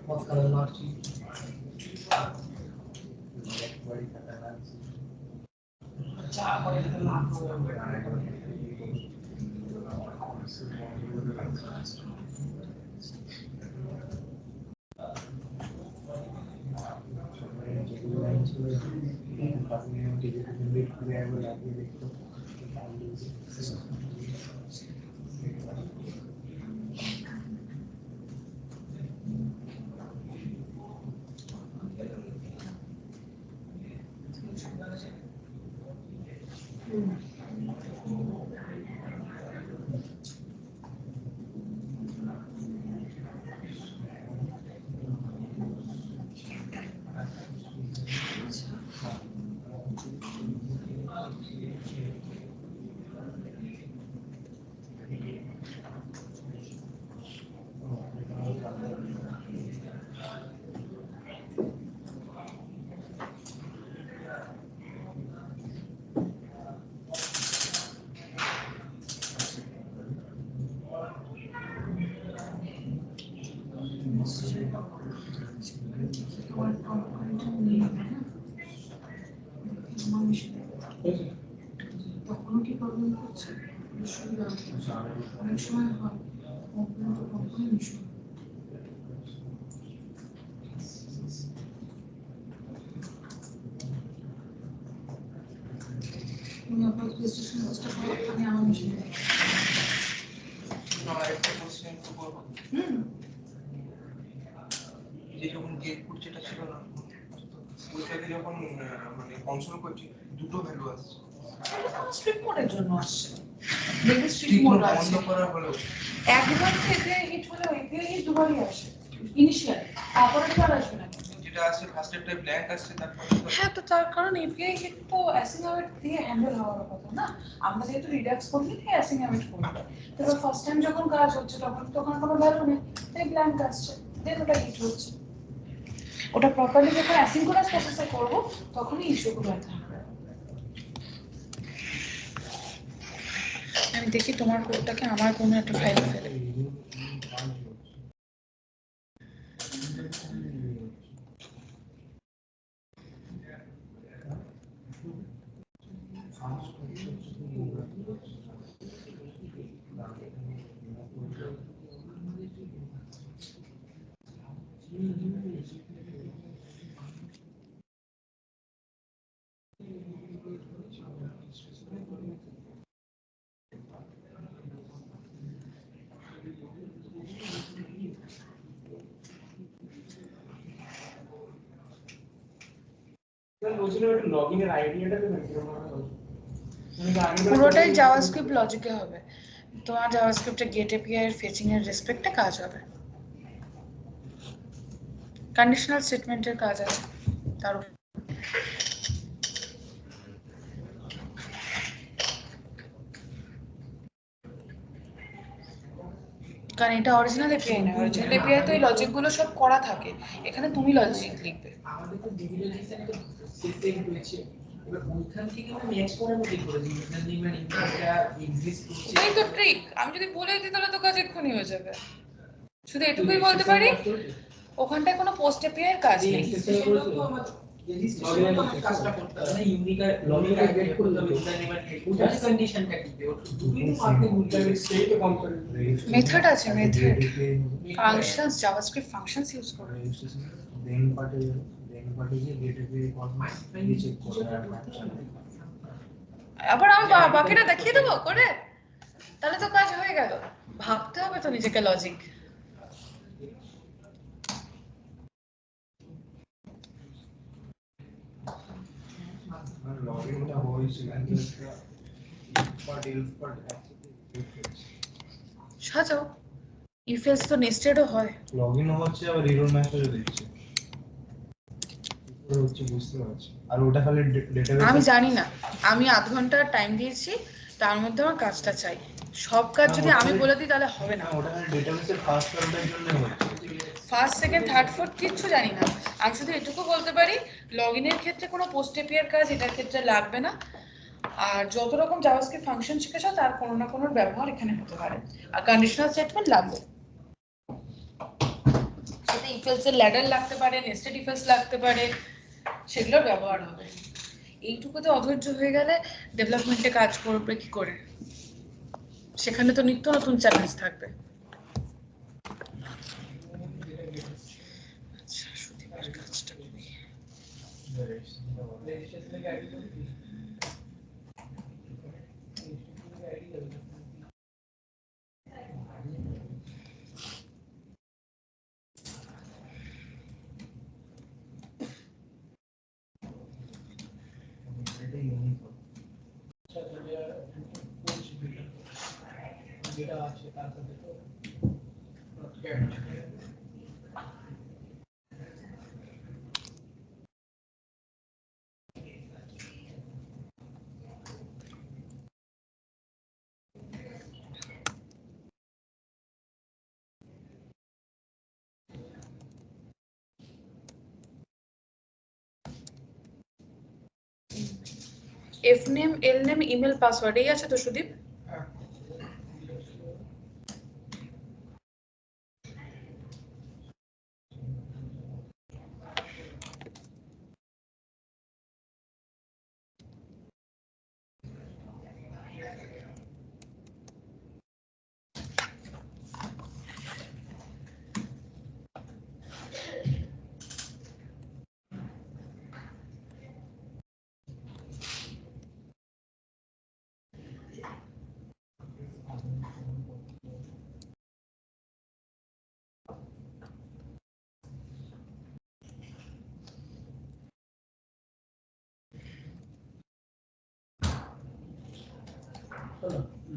बहुत खतरनाक चीज अच्छा बड़े खतरनाक हो তখনও কি প্রবলেম করছে অনেক সময় হয় কম্পোনেন্ট ইস্যু তুমি আপনার রেজিস্ট্রেশন কাজটা করো আমি আমার মেশিনে একটা কোশ্চেন তো করবো যে যখন গেট পুট যেটা ছিল না ওইটাকে যখন মানে কনসোল করছি দুটো ভ্যালু আসছে স্ট্রিপ মোডের জন্য আসছে দেখবে স্ট্রিপ মোড আছে বন্ধ করা হলো একবার থেকে হিট হলে ওইতে হিট দুবারই আসে ইনিশিয়াল তারপরে তো আর আসবে না যেটা আসছে ফার্স্ট একটা ব্ল্যাঙ্ক আসছে তারপর হ্যাঁ তো তার কারণ এপিআই হিট তো অ্যাসিঙ্গামেট দিয়ে হ্যান্ডেল হওয়ার কথা না আমরা যেহেতু রিডাক্স করলে দিয়ে অ্যাসিঙ্গামেট করবো তো ফার্স্ট টাইম যখন কাজ হচ্ছে তখন কোনো ভ্যালু নেই তাই ব্ল্যাঙ্ক আসছে দেন ওটা হিট হচ্ছে ওটা প্রপারলি যখন অ্যাসিঙ্ক্রোনাস প্রসেসে করব তখনই ইস্যুগুলো থাকবে আমি দেখি তোমার কোডটাকে আমার কোনো একটা ফাইলে ফেলে পুরোটাই জাভাস্ক্রিপ্ট লজিকে হবে তোমার জাভাস্ক্রিপ্টে গেট এপিআই এর ফেচিং এর রেসপেক্টে কাজ হবে কন্ডিশনাল স্টেটমেন্টের কাজ আছে তার কারণ এটা অরিজিনাল এপিআই না অরিজিনাল এপিআই তো এই লজিকগুলো সব করা থাকে এখানে তুমি লজিক লিখবে আমাদের তো ডিভিডেন্সের একটা সেট রয়েছে এবার ওইখান থেকে আমি এক্সপোনেন্ট করে দিই মানে ইনপুটটা এক্সিস্ট করছে এই তো ট্রিক আমি যদি বলে দিই তাহলে তো কাজ এক্ষুনি হয়ে যাবে শুধু এটুকুই বলতে পারি ওখানটায় কোনো পোস্ট এপিআই এর কাজ নেই রেজিস্ট্রেশন তো আমার কাজটা করতে হবে না ইউনিক লজিক আপডেট করলে ইউজার নেম এন্ড ওটার কন্ডিশনটা কি তুমি তো আপনি ইউজার সেই তো কম্পোনেন্ট মেথড আছে method functions JavaScript functions use করে দেন পার্টে গিয়ে গেট এপিআই কল দিয়ে চেক করবে আবার আমি বাকিটা দেখিয়ে দেবো করে তাহলে তো কাজ হয়ে গেল ভাবতে হবে তো নিজেকে লজিক লগইনটা হয়েছিল সাজাও ইফ এলস তো নেস্টেডও হয় লগইন হচ্ছে আবার এরর মেসেজও দিচ্ছে কি হচ্ছে বুঝতে পারছি আর ওটা খালি ডেটাবেস আমি জানি না আমি আধ ঘন্টা টাইম দিয়েছি তার মধ্যে আমার কাজটা চাই সব কাজ যদি আমি বলে দিই তাহলে হবে না ওটা খালি ডেটাবেসের ফার্স্ট অর্ডারের জন্য হচ্ছে ফার্স্ট সেকেন্ড থার্ড ফোর্থ কিচ্ছু জানি না আমি শুধু এটুকু বলতে পারি লগ ইনের ক্ষেত্রে কোনো পোস্ট এপিআর কাজ এটার ক্ষেত্রে লাগবে না আর যত রকম জাভাস্ক্রিপ্ট ফাংশন শিখেছো তার কোনো না কোনো ব্যবহার এখানে হতে পারে আর কন্ডিশনাল স্টেটমেন্ট লাগবে সেটা ইফ এলস এর ল্যাডার লাগতে পারে নেস্টেড ইফ এলস লাগতে পারে সেগুলোর ব্যবহার হবে এইটুকুতে অধৈর্য হয়ে গেলে ডেভেলপমেন্টে কাজ করবে কি করে সেখানে তো নিত্য নতুন চ্যালেঞ্জ থাকবে আচ্ছা সুদীপের কাজটা করি রেজিস্ট্রেশন আইডি করে দিই আইডি দেবে এটা ইউনিক যেটা আছে তার সাথে তো এফ নেম এল নেম ইমেল পাসওয়ার্ড এই আছে তো সুদীপ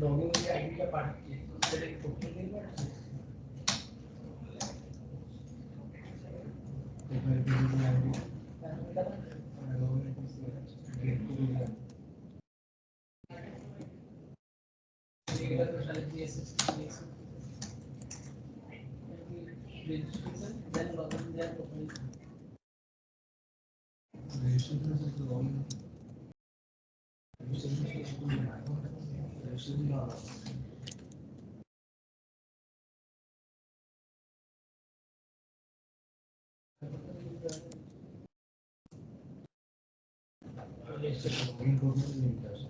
লगिन के आईडी का पार्ट সেটা কি করতে দিন না এবারে বিভিন্ন আইডি এটা তো শালে জিএসএস রেজিস্ট্রেশন দেন লগইন দেন প্রোফাইল রেজিস্ট্রেশন তো লগইন রেজিস্ট্রেশন লগইন করতে লিংক আছে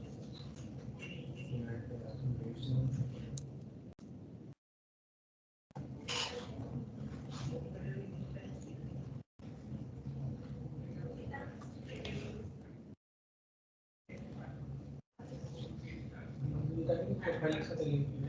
প্রোফাইলের সাথে লিংক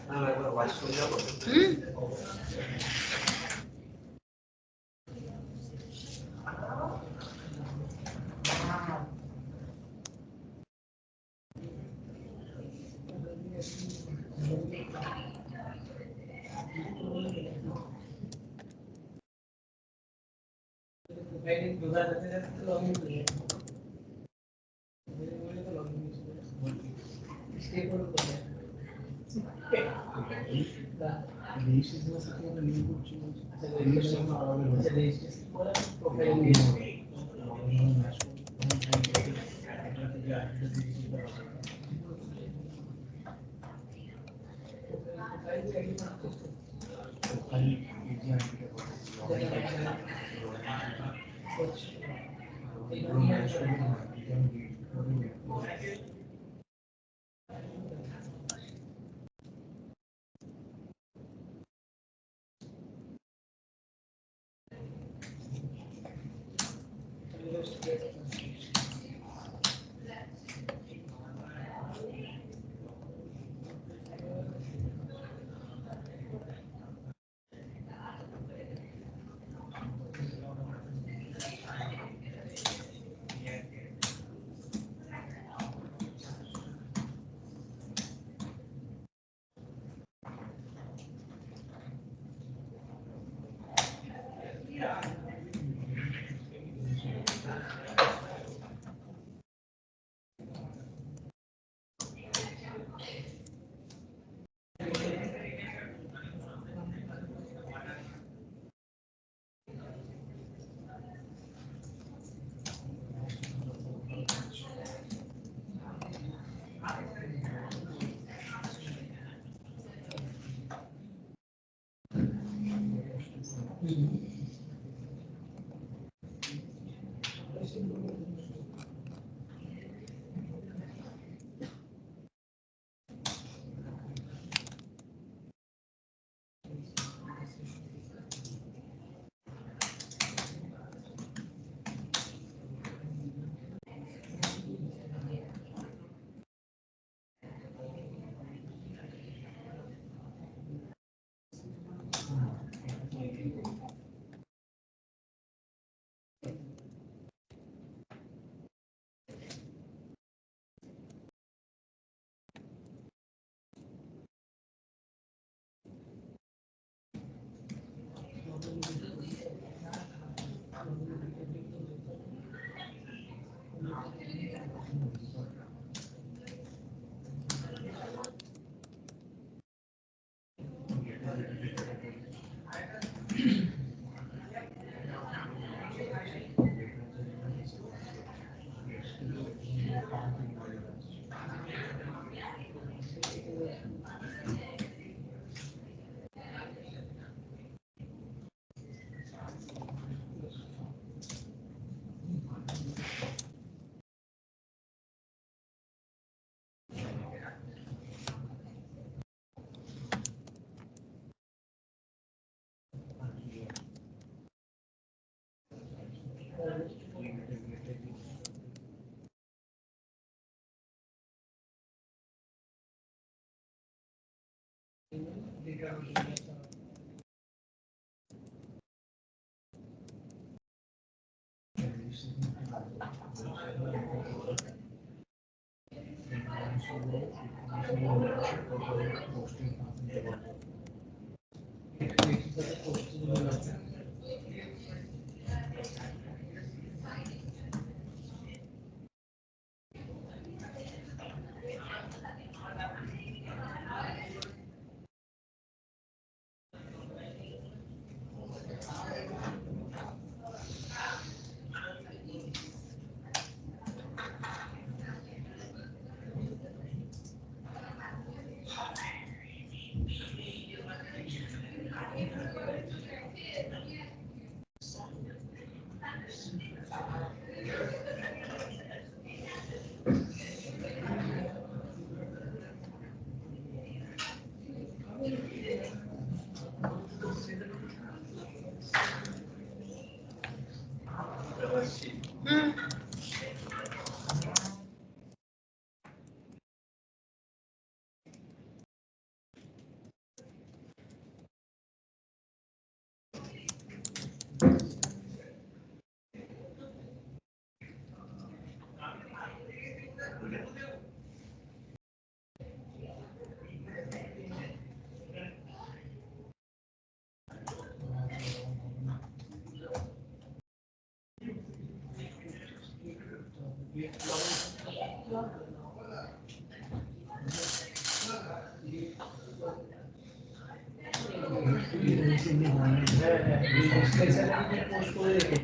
একবার ওয়াশরুম যাবো। পোস্ট করে রেখে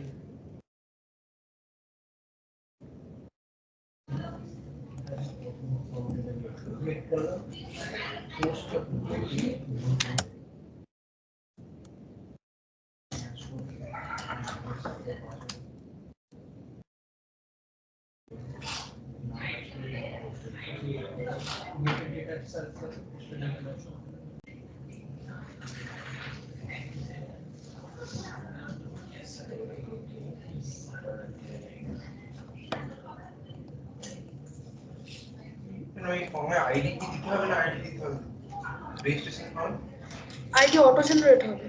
ওই ফর্মে আইডি কি দিতে হবে না আইডি দিতে হবে registration form ID auto generate হবে।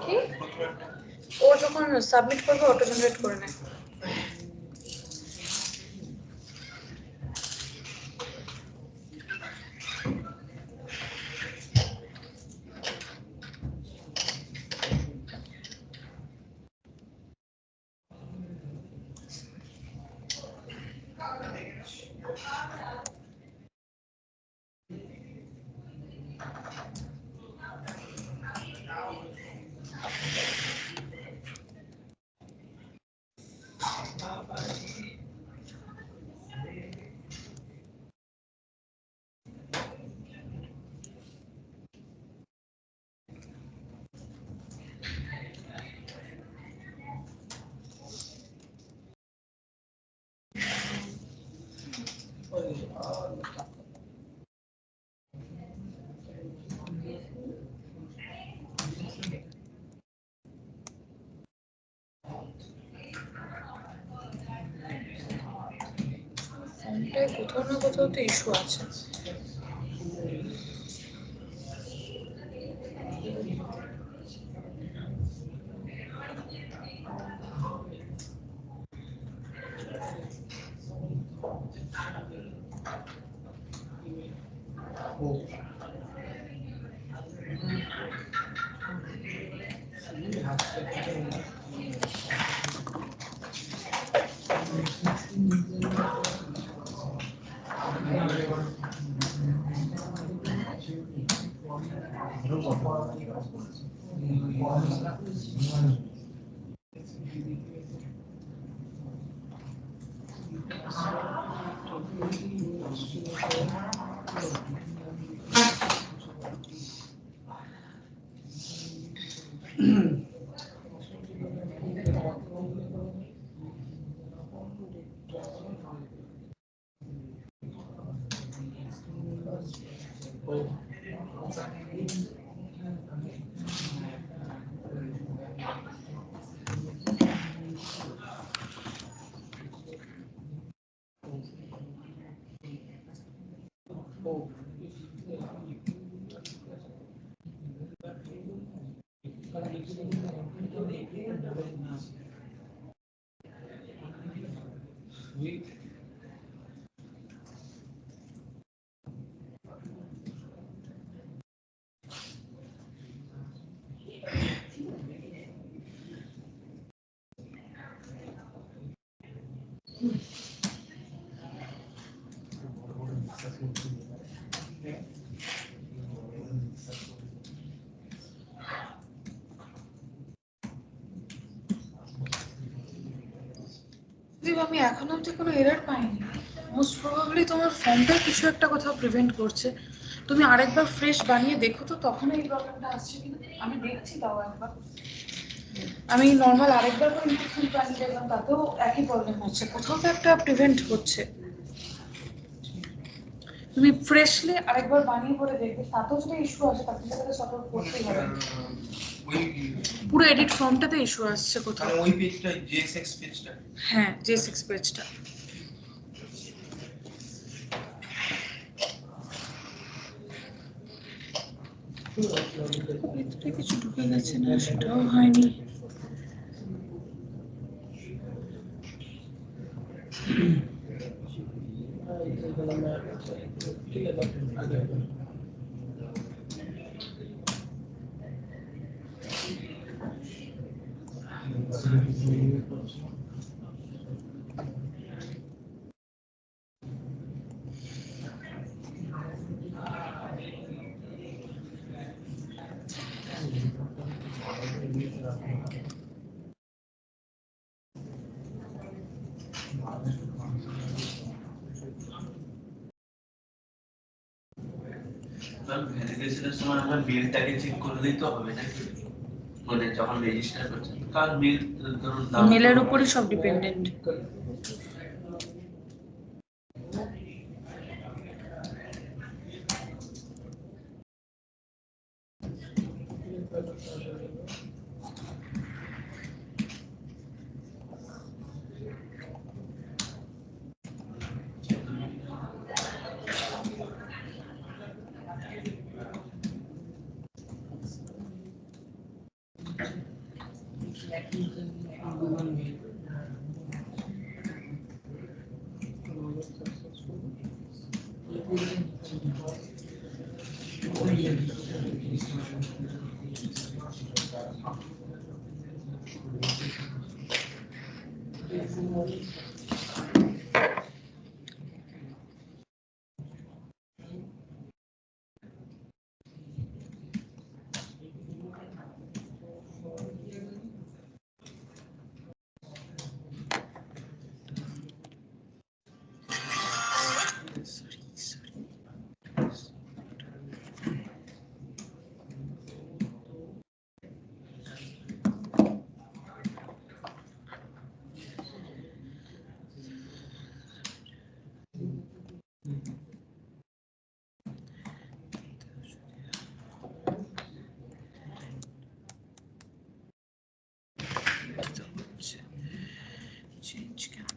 কি ও যখন সাবমিট করবে অটো জেনারেট করে নেয়। ফোনটায় কোথাও না কোথাও তো ইস্যু আছে। আমি এখন অবধি কোনো এরর পাইনি। মোস্ট প্রবাবলি তোমার ফর্মটা কিছু একটা কোথাও প্রিভেন্ট করছে। তুমি আরেকবার ফ্রেশ বানিয়ে দেখো তো তখন এই প্রবলেমটা আসছে কিনা। আমি দেখছি তাও একবার। আমি নর্মাল আরেকবার করে ইনফেকশন বানিয়ে দেখলাম তাতেও একই প্রবলেম হচ্ছে, কোথাও তো একটা প্রিভেন্ট হচ্ছে। তুমি ফ্রেশলি আরেকবার বানিয়ে পরে দেখবে তাতেও যদি ইস্যু আসে তাকে সাথে সাপোর্ট করতেই হবে। পুরো এডিট ফর্মটাতে ইস্যু আসছে কোথাও। মানে ওই পেজটা JSX পেজটা। হ্যাঁ JSX পেজটা। ভিতরে কিছু ঢুকে গেছে না, সেটাও হয়নি। ঠিক আছে আগে ভ্যালিডেশনের সময় আমরা মেলটাকে চেক করলেই তো হবে নাকি, মানে যখন রেজিস্টার করছেন কার মেল, ধরুন মেলের উপরই সব ডিপেন্ডেন্ট। চেঞ্জ কেন?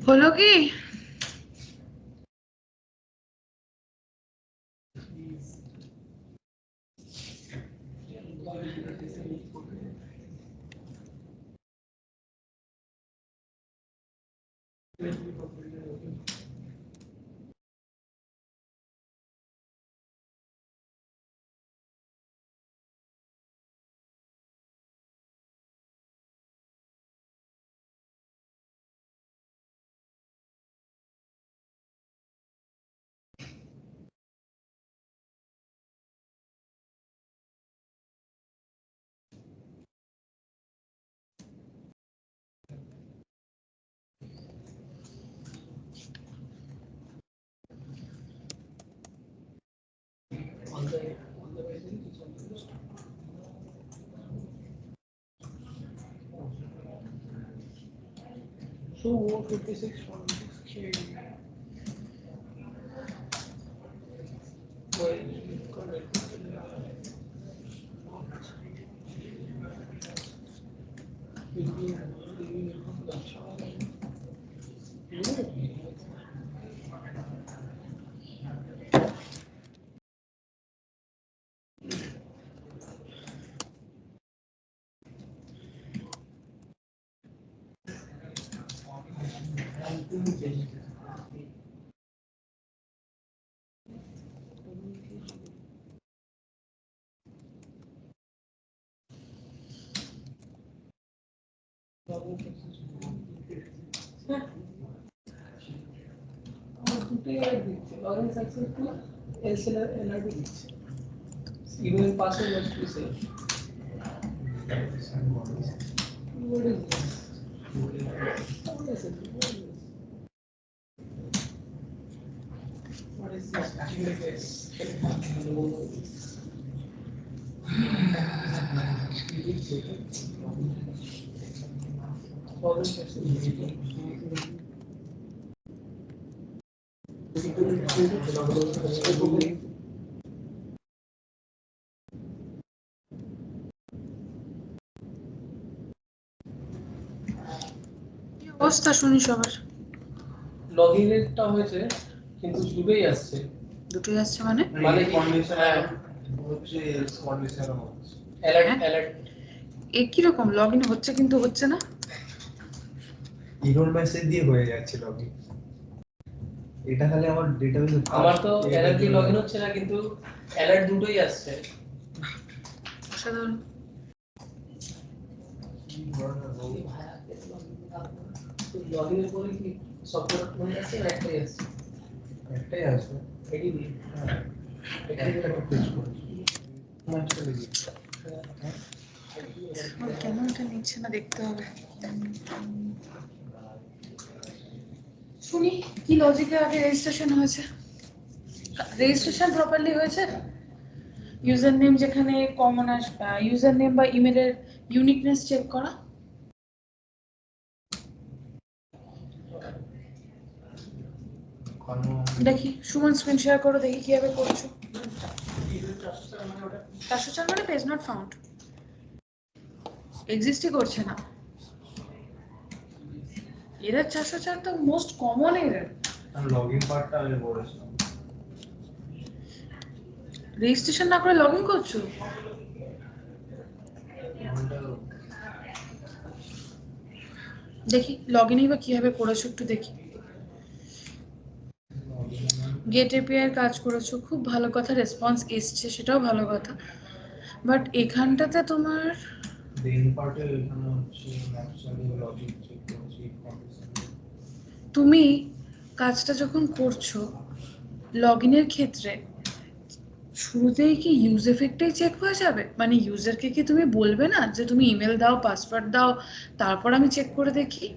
হলো কি? So 56.6K. Login successful, SLR NRD. Email password must be saved. What is this? What is it? What is this? অবস্থা শুনি সবার। লগইনটা হয়েছে কিন্তু দুটোই আসছে। দুটোই আসছে মানে? মানে কন্ডিশন হচ্ছে এলস কন্ডিশন হচ্ছে। অ্যালার্ট এ কি রকম লগইন হচ্ছে কিন্তু হচ্ছে না? ইরর মেসেজ দিয়ে হয়ে যাচ্ছে লগইন। এটা খালি আমার ডেটাবেসে আমার তো অ্যালার্ট দিয়ে লগইন হচ্ছে না কিন্তু অ্যালার্ট দুটোই আসছে। অসাধারণ। লগইনের পরে কি সফটওয়্যার কোন আছে না একটাই আছে? একটাই আছে। এডি দিয়ে একটা পেজ করেছি। কেন এটা নিচ্ছে না দেখতে হবে। শুনি কি লজিকে আগে রেজিস্ট্রেশন হয়েছে? রেজিস্ট্রেশন প্রপারলি হয়েছে? ইউজার নেম যেখানে কমন আসবে, ইউজার নেম বা ইমেলের ইউনিকনেস চেক করা। দেখি সুমন স্ক্রিন শেয়ার করো, দেখি কিভাবে করছো। 404 মানে পেজ নট ফাউন্ড, এক্সিস্টই করছে না। এরর 404 তো মোস্ট কমন এরর। আমি লগইন পার্টটা আমি বলেছিলাম। রেজিস্ট্রেশন না করে লগইন করছো? দেখি লগইনই বা কিভাবে করেছো একটু দেখি। গেট এপিআই কাজ করেছো, খুব ভালো কথা, রেসপন্স এসছে, সেটাও ভালো কথা। বাট এখানটাতে তোমার দেন পার্টে এখানে হচ্ছে ন্যাচারালি লজিক চেক করছি কন্ডিশন। তুমি কাজটা যখন করছো লগইনের ক্ষেত্রে শুরুতেই কি ইউজ এফেক্টটাই চেক হয়ে যাবে? মানে ইউজারকে কি তুমি বলবে না যে তুমি ইমেল দাও, পাসওয়ার্ড দাও, তারপর আমি চেক করে দেখি?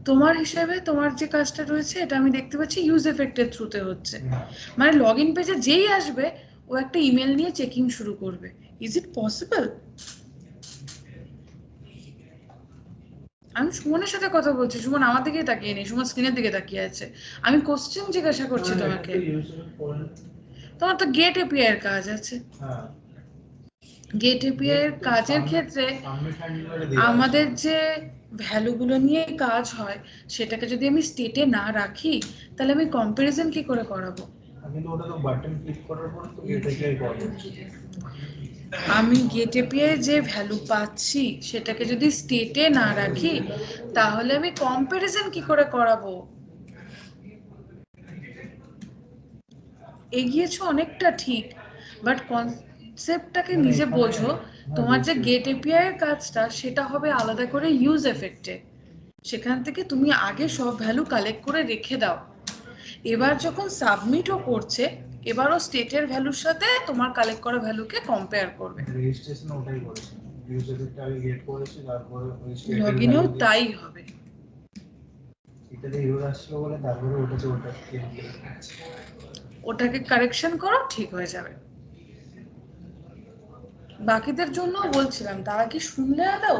তোমার হিসেবে তোমার যে কাজটা রয়েছে এটা আমি দেখতে পাচ্ছি ইউজ এফেক্টের থ্রুতে হচ্ছে, মানে লগ ইন পেজে যেই আসবে ও একটা ইমেল নিয়ে চেকিং শুরু করবে। Is it possible? আমি সুমনের সাথে কথা বলছি, সুমন আমার দিকেই তাকিয়ে নেই, সুমন স্ক্রিনের দিকে তাকিয়ে আছে। আমি কোশ্চেন জিজ্ঞাসা করছি তোমাকে। তোমার তো গেট এপিআই এর কাজ আছে, গেট এপিআই এর কাজের ক্ষেত্রে আমাদের যে ভ্যালুগুলো নিয়ে কাজ হয় সেটাকে যদি আমি স্টেটে না রাখি তাহলে আমি কম্পারিজন কি করে করাবো? কিন্তু ওটা তো বাটন ক্লিক করার পর তো গেট এপিআই করে। আমি গেট এপিআই যে ভ্যালু পাচ্ছি সেটাকে যদি স্টেটে না রাখি তাহলে আমি কম্পারিজন কি করে করাবো? এগিয়েছো অনেকটা ঠিক, বাট কনসেপ্টটাকে নিজে বোঝো। তোমার যে গেট এপিআই এর কাজটা সেটা হবে আলাদা করে ইউজ এফেক্টে, সেখান থেকে তুমি আগে সব ভ্যালু কালেক্ট করে রেখে দাও। এবার যখন সাবমিটও করছে এবারও স্টেটের ভ্যালুর সাথে তোমার কালেক্ট করা ভ্যালুকে কম্পেয়ার করবে। রেজিস্ট্রেশন ওটাই করেছে, ইউজ এফেক্ট আগে গেট করেছে, তারপরে ওই স্টেটের লগইনেও তাই হবে। এটাতে এরর আসছিল বলে তারপরে ওটাতে ওটা চেঞ্জ করেছে। ওটাকে কারেকশন করো, ঠিক হয়ে যাবে। বাকিদের জন্য বলছিলাম, তারা কি শুনলে আদৌ?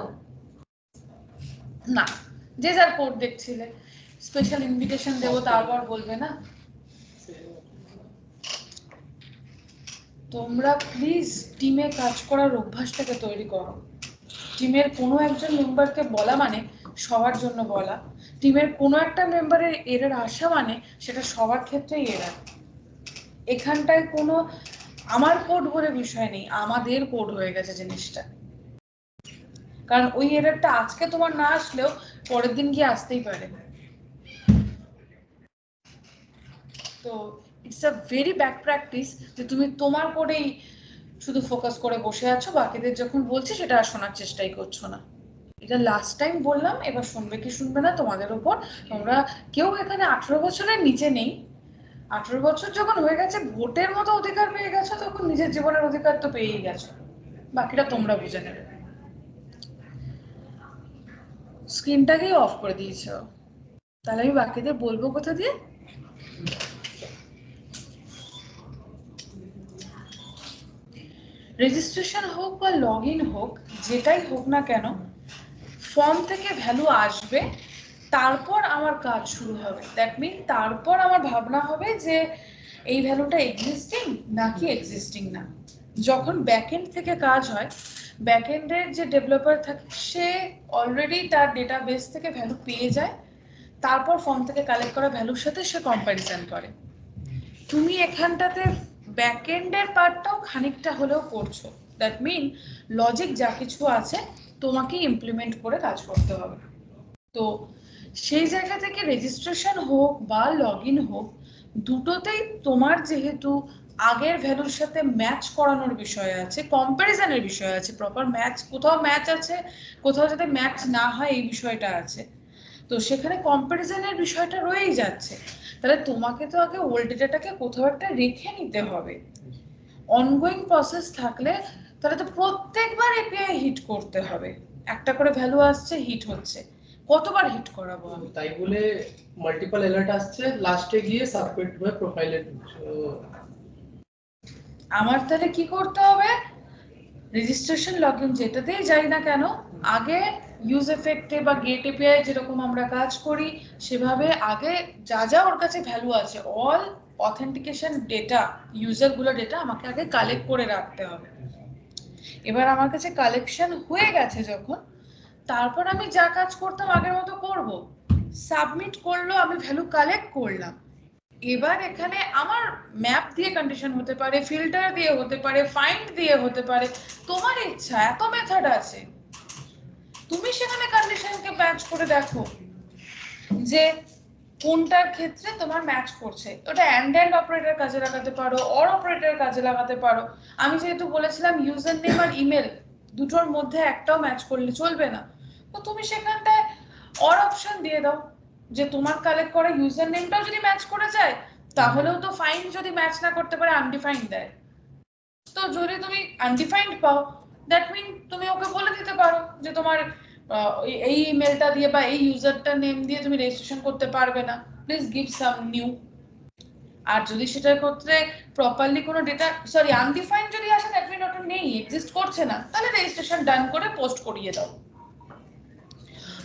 না, যে যার কোড দেখছিলে, স্পেশাল ইনভিটেশন দেবো তারপর বলবে না। তোমরা প্লিজ টিমে কাজ করার অভ্যাসটাকে তৈরি করো। টিমের কোনো একজন মেম্বারকে বলা মানে সবার জন্য বলা, টিমের কোনো একটা মেম্বারের এরর আসা মানে সেটা সবার ক্ষেত্রেই এরর। এখানটায় কোনো আমার কোড বলে বিষয় নেই, আমাদের কোড হয়ে গেছে জিনিসটা। কারণ ওই এররটা আজকে তোমার না আসলেও পরের দিন গিয়ে আসতেই পারে। তো it's a very bad practice যে তুমি তোমার কোডেই শুধু ফোকাস করে বসে আছো, বাকিদের যখন বলছি সেটা আর শোনার চেষ্টাই করছো না। এটা লাস্ট টাইম বললাম, এবার শুনবে কি শুনবে না তোমাদের উপর। তোমরা কেউ এখানে 18 বছরের নিচে নেই। 18 বছর যখন হয়ে গেছে, ভোটের মতো অধিকার পেয়ে গেছো, তখন নিজের জীবনের অধিকার তো পেয়েই গেছো, বাকিটা তোমরা বুঝে নেবে। স্ক্রিনটাকেই অফ করে দিয়েছো, তাহলে আমি বাকিদের বলবো কোথা দিয়ে? রেজিস্ট্রেশন হোক বা লগ ইন হোক, যেটাই হোক না কেন, ফর্ম থেকে ভ্যালু আসবে, তারপর আমার কাজ শুরু হবে। দ্যাট মিন তারপর আমার ভাবনা হবে যে এই ভ্যালুটা এক্সিস্টিং নাকি এক্সিস্টিং না। যখন ব্যাকএন্ড থেকে কাজ হয়, ব্যাকএন্ডের যে ডেভেলপার থাকে সে অলরেডি তার ডেটাবেস থেকে ভ্যালু পেয়ে যায়, তারপর ফর্ম থেকে কালেক্ট করা ভ্যালুর সাথে সে কম্প্যারিজন করে। তুমি এখানটাতে ব্যাকএন্ডের পার্টটাও খানিকটা হলেও করছো। দ্যাট মিন লজিক যা কিছু আছে তোমাকে ইমপ্লিমেন্ট করে কাজ করতে হবে। তো সেই জায়গা থেকে রেজিস্ট্রেশন হোক বা লগ ইন হোক, দুটোতেই তোমার যেহেতু আগের ভ্যালুর সাথে ম্যাচ করানোর বিষয় আছে, কম্প্যারিজনের বিষয় আছে, প্রপার ম্যাচ, কোথাও ম্যাচ আছে কোথাও যাতে ম্যাচ না হয় এই বিষয়টা আছে, তো সেখানে কম্প্যারিজনের বিষয়টা রয়েই যাচ্ছে। তাহলে তোমাকে তো আগে ওল্ড ডেটাটাকে কোথাও একটা রেখে নিতে হবে। অনগোয়িং প্রসেস থাকলে তাহলে তো প্রত্যেকবার এপিআই হিট করতে হবে, একটা করে ভ্যালু আসছে হিট হচ্ছে, কতবার হিট করাবো আমি? তাই বলে মাল্টিপল অ্যালার্ট আসছে, লাস্টে গিয়ে সাবমিট হয়ে প্রোফাইলে আমার তাহলে কি করতে হবে? রেজিস্ট্রেশন লগইন যেটাতেই যাই না কেন, আগে ইউজ এফেক্টে বা গেট এপিআই যেরকম আমরা কাজ করি সেভাবে আগে যা যা ওর কাছে ভ্যালু আছে, অল অথেন্টিকেশন ডেটা, ইউজারগুলো ডেটা আমাকে আগে কালেক্ট করে রাখতে হবে। এবার আমার কাছে কালেকশন হয়ে গেছে যখন, তারপর আমি যা কাজ করতাম আগের মতো করব। সাবমিট করলো, আমি ভ্যালু কালেক্ট করলাম। এবার এখানে আমার ম্যাপ দিয়ে কন্ডিশন হতে পারে, ফিল্টার দিয়ে হতে পারে, ফাইন্ড দিয়ে হতে পারে, তোমার ইচ্ছা, এত মেথড আছে। তুমি সেখানে কন্ডিশনকে ম্যাচ করে দেখো যে কোনটার ক্ষেত্রে তোমার ম্যাচ করছে। ওটা অ্যান্ড অপারেটর কাজে লাগাতে পারো, অর অপারেটর কাজে লাগাতে পারো। আমি যেহেতু বলেছিলাম ইউজার নেম আর ইমেল দুটোর মধ্যে একটাও ম্যাচ করলে চলবে না, তো তুমি সেখানটায় অর অপশন দিয়ে দাও যে তোমার কালেক্ট করা ইউজার নেমটাও যদি ম্যাচ করে যায়, তাহলেও তো ফাইন যদি ম্যাচ না করতে পারে আনডিফাইন্ড দেয়। তো যদি তুমি আনডিফাইন্ড পাও, দ্যাট মিন তুমি ওকে বলে দিতে পারো যে তোমার এই ইমেলটা দিয়ে বা এই ইউজারটা নেম দিয়ে তুমি রেজিস্ট্রেশন করতে পারবে না, প্লিজ গিভ সাম নিউ। আর যদি সেটার ক্ষেত্রে প্রপারলি কোনো ডেটা আনডিফাইন্ড যদি আসে, দ্যাট মিন ওটা নেই, এক্সিস্ট করছে না, তাহলে রেজিস্ট্রেশন ডান করে পোস্ট করিয়ে দাও।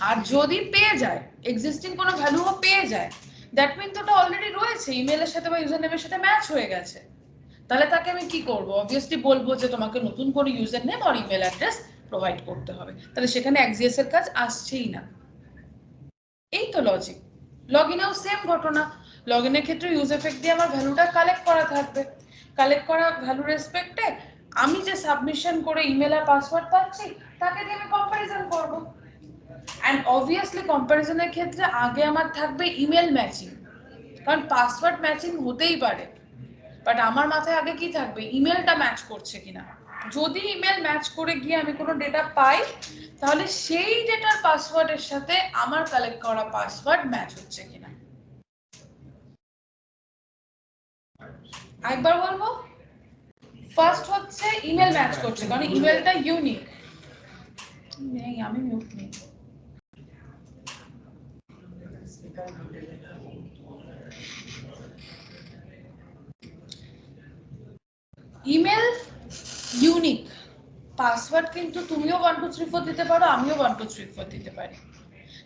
আর যদি পেয়ে যায়, এক্সিস্টিং কোনো ভ্যালুও পেয়ে যায়, দ্যাট মিন তো ওটা অলরেডি রয়েছে ইমেলের সাথে বা ইউজার নেমের সাথে ম্যাচ হয়ে গেছে। তাহলে তাকে আমি কি করব? অবভিয়াসলি বলবো যে তোমাকে নতুন করে ইউজার নেম আর ইমেল অ্যাড্রেস প্রোভাইড করতে হবে। তাহলে সেখানে এক্সিএস এর কাজ আসছেই না। এই তো লজিক। লগইনেও সেম ঘটনা। লগইনের ক্ষেত্রে ইউজ এফেক্ট দিয়ে আমার ভ্যালুটা কালেক্ট করা থাকবে। কালেক্ট করা ভ্যালু রেসপেক্টে আমি যে সাবমিশন করে ইমেল আর পাসওয়ার্ড পাচ্ছি তাকে দিয়ে আমি কম্পারিজন করব। এন্ড অবভিয়াসলি কম্পারিজনের ক্ষেত্রে আগে আমার থাকবে ইমেল ম্যাচিং, কারণ পাসওয়ার্ড ম্যাচিং হতেই পারে, বাট আমার মাথায় আগে কি থাকবে? ইমেলটা ম্যাচ করছে কিনা। যদি ইমেল ম্যাচ করে গিয়ে আমি কোনো ডেটা পাই, তাহলে সেই ডেটার পাসওয়ার্ডের সাথে আমার কালেক্ট করা পাসওয়ার্ড ম্যাচ হচ্ছে কিনা। একবার বলবো, ফার্স্ট হচ্ছে ইমেল ম্যাচ করছে, কারণ ইমেলটা ইউনিক। নেই, আমি মিউট নেই। ইমেল ইউনিক, পাসওয়ার্ড কিন্তু তুমিও 1 2 3 4 দিতে পারো, আমিও 1 2 3 4 দিতে পারি।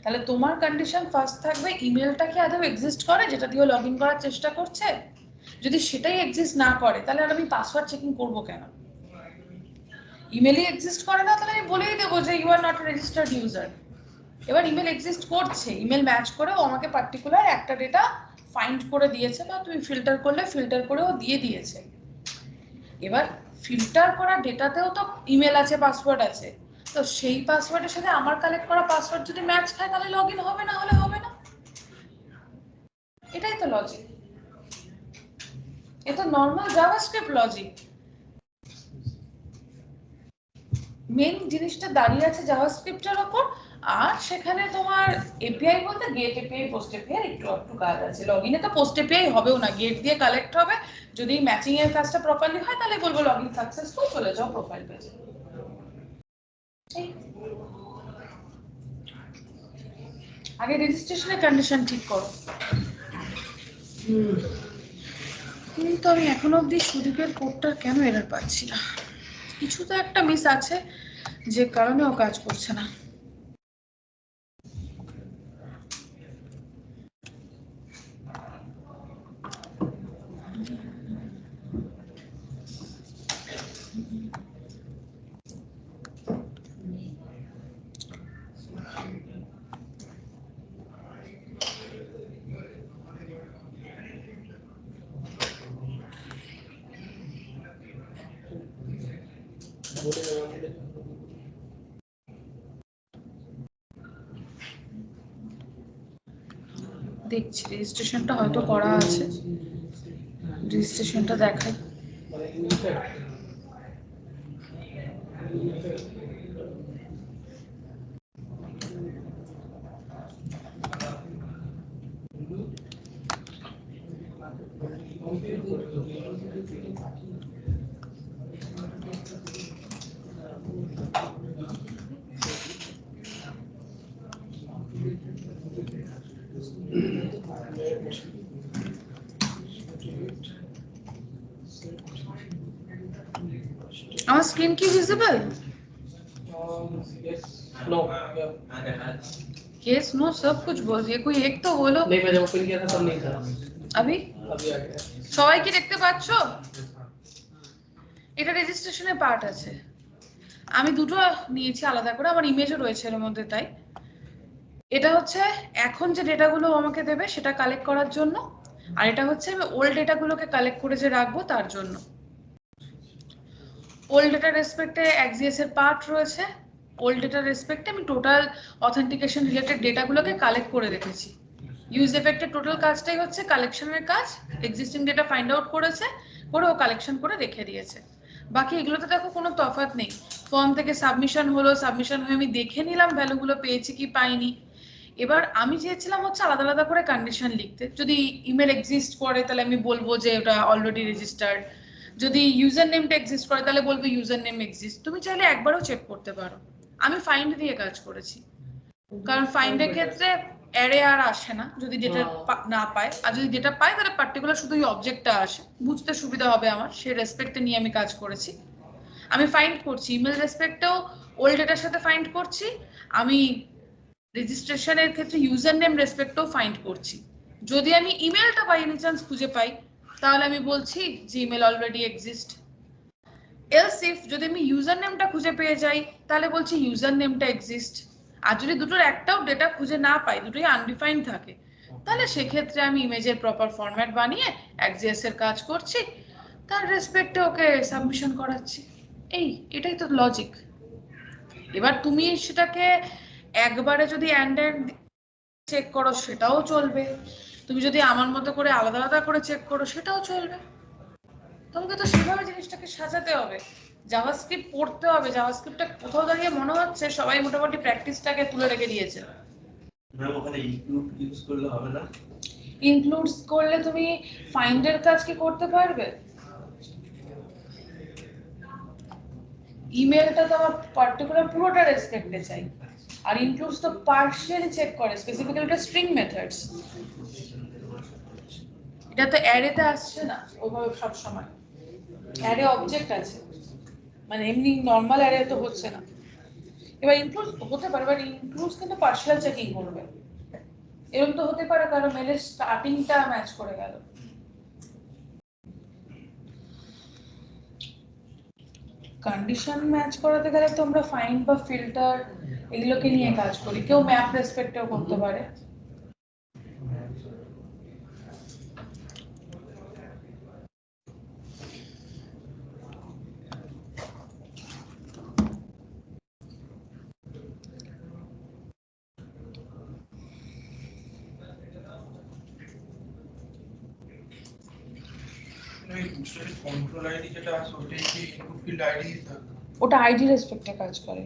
তাহলে তোমার কন্ডিশন ফার্স্ট থাকবে ইমেলটা কি আদৌ এক্সিস্ট করে যেটা দিয়ে লগইন করার চেষ্টা করছে। যদি সেটাই এক্সিস্ট না করে, তাহলে আর আমি পাসওয়ার্ড চেকিং করব কেন? ইমেলই এক্সিস্ট করে না, তাহলে আমি বলেই দেবো যে you are not a registered user. এবার ইমেল এক্সিস্ট করছে, ইমেল ম্যাচ করে ও আমাকে পার্টিকুলার একটা ডেটা ফাইন্ড করে দিয়েছে, বা তুমি ফিল্টার করলে ফিল্টার করে ও দিয়ে দিয়েছে। এবার ফিল্টার করা ডেটাতেও তো ইমেল আছে, পাসওয়ার্ড আছে, তো সেই পাসওয়ার্ডের সাথে আমার কালেক্ট করা পাসওয়ার্ড যদি ম্যাচ খায়, তাহলে লগইন হবে, না হলে হবে না। এটাই তো লজিক, এটা নর্মাল জাভাস্ক্রিপ্ট লজিক। মেন জিনিসটা দাঁড়িয়ে আছে জাভাস্ক্রিপ্টের উপর, আর সেখানে তোমার এপিআই বলতে গেট এপিআই, পোস্ট এপিআই একটু একটু কাজ আছে। লগইনে তো পোস্ট এপিআই হবেও না, গেট দিয়ে কালেক্ট হবে। যদি ম্যাচিং এর কাজটা প্রপারলি হয়, তাহলে বলবো লগইন সাকসেসফুল, চলে যাও প্রোফাইল পেজে। আগে রেজিস্ট্রেশনের কন্ডিশন ঠিক করো। কিন্তু আমি এখনো অবধি সুদীপের কোডটা কেন এরর পাচ্ছি না? কিছু তো একটা মিস আছে, যে কারণে ও কাজ করছে না। দেখছি রেজিস্ট্রেশনটা হয়তো করা আছে, রেজিস্ট্রেশনটা দেখাই। আমার স্ক্রিন কি visible? Yes. No. Yeah. Yes no सब कुछ बोल दिए, कोई एक तो बोलो। नहीं, मैं जब ओपन किया था तब नहीं था, अभी अभी आ गया। সবাই কি দেখতে পাচ্ছো? এটা রেজিস্ট্রেশনের পার্ট আছে। আমি দুটো নিয়েছি আলাদা করে, আমার ইমেজও রয়েছে এর মধ্যে। তাই এটা হচ্ছে এখন যে ডেটাগুলো আমাকে দেবে সেটা কালেক্ট করার জন্য, আর এটা হচ্ছে আমি ওল্ড ডেটাগুলোকে কালেক্ট করে যে রাখবো তার জন্য। ওল্ড ডেটা রেসপেক্টে এক্সিএস এর পার্ট রয়েছে। ওল্ড ডেটা রেসপেক্টে আমি টোটাল অথেন্টিকেশন রিলেটেড ডেটাগুলোকে কালেক্ট করে রেখেছি। ইউজ এফেক্টের টোটাল কাজটাই হচ্ছে কালেকশনের কাজ। এক্সিস্টিং ডেটা ফাইন্ড আউট করেছে, করে ও কালেকশন করে রেখে দিয়েছে। বাকি এগুলোতে দেখো কোনো তফাৎ নেই। ফর্ম থেকে সাবমিশন হলো, সাবমিশন হয়ে আমি দেখে নিলাম ভ্যালুগুলো পেয়েছি কি পাইনি। এবার আমি চেয়েছিলাম হচ্ছে আলাদা আলাদা করে কন্ডিশন লিখতে। যদি ইমেল এক্সিস্ট করে, তাহলে আমি বলবো যে ওটা অলরেডি রেজিস্টার্ড। যদি ইউজার নেমটা এক্সিস্ট করে, তাহলে বলবো ইউজার নেম এক্সিস্ট। তুমি চাইলে একবারও চেক করতে পারো, আমি ফাইন্ড দিয়ে কাজ করেছি। কারণ ফাইন্ডের ক্ষেত্রে অ্যারে আর আসে না যদি ডেটা না পায়, আর যদি ডেটা পায় তাহলে পার্টিকুলার শুধু ওই অবজেক্টটা আসে, বুঝতে সুবিধা হবে আমার, সেই রেসপেক্টে নিয়ে আমি কাজ করেছি। আমি ফাইন্ড করছি ইমেল রেসপেক্টেও ওল্ড ডেটার সাথে ফাইন্ড করছি, আমি রেজিস্ট্রেশনের ক্ষেত্রে ইউজার নেম রেসপেক্টেও ফাইন্ড করছি। যদি আমি ইমেলটা বাই এনি চান্স খুঁজে পাই তাহলে আমি বলছি যে email already exist. Else if যদি আমি ইউজার নেমটা খুঁজে পেয়ে যাই তাহলে বলছি ইউজার নেমটা এক্সিস্ট। আর যদি দুটোর একটাও ডেটা খুঁজে না পাই, দুটোই আনডিফাইন্ড থাকে, তাহলে সেক্ষেত্রে আমি ইমেজের প্রপার ফরম্যাট বানিয়ে এক্সিএস এর কাজ করছি, তার রেসপেক্টে ওকে সাবমিশন করাচ্ছি। এটাই তো লজিক। এবার তুমি সেটাকে একবারে যদি অ্যান্ড চেক করো সেটাও চলবে, তুমি যদি আমার মতো করে আলাদা আলাদা করে চেক করো সেটাও চলবে। তোমাকে তো সেভাবে জিনিসটাকে সাজাতে হবে, জাভাস্ক্রিপ্ট পড়তে হবে। জাভাস্ক্রিপ্টটা কোথাও দাঁড়িয়ে মনে হচ্ছে সবাই মোটামুটি প্র্যাকটিসটাকে তুলে রেখে দিয়েছে। ম্যাম ওখানে ইনক্লুড ইউজ করলে হবে না? ইনক্লুডস করলে তুমি ফাইন্ডের কাজ কি করতে পারবে? ইমেলটা তো আমার পার্টিকুলার পুরোটা রেসপেক্টে চাই, আর ইনক্লুডস তো পার্শিয়ালি চেক করে, স্পেসিফিক্যালি এটা স্ট্রিং মেথডস, এটা তো অ্যারেতে আসছে না ওইভাবে সব সময়। অ্যারে অবজেক্ট আছে, মানে এমনি নর্মাল অ্যারে তো হচ্ছে না। এবার ইনক্লুড হতে পারে, বাট ইনক্লুড কিন্তু পার্শিয়াল চেকিং করবে। এরকম তো হতে পারে কারণ মেলের স্টার্টিংটা ম্যাচ করে গেল। কন্ডিশন ম্যাচ করাতে গেলে তো আমরা ফাইন্ড বা ফিল্টার এগুলোকে নিয়ে কাজ করি, কেউ ম্যাপ রেসপেক্টেও করতে পারে। কন্ট্রোল আইডি যেটা আছে ওটাই কি ইনপুট ফিল্ড আইডি থাকে? ওটা আইডি রেসপেক্টে কাজ করে।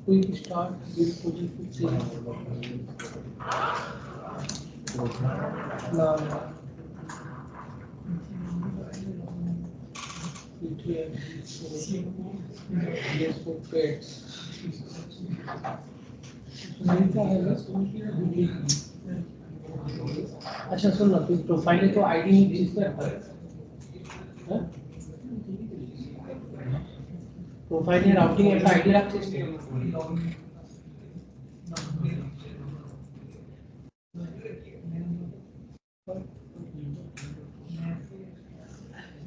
Quick start with positive अच्छा सुन ना, तू प्रोफाइल तो आईडी चीज करता है, प्रोफाइल राउटिंग একটা আইডি রাখছিস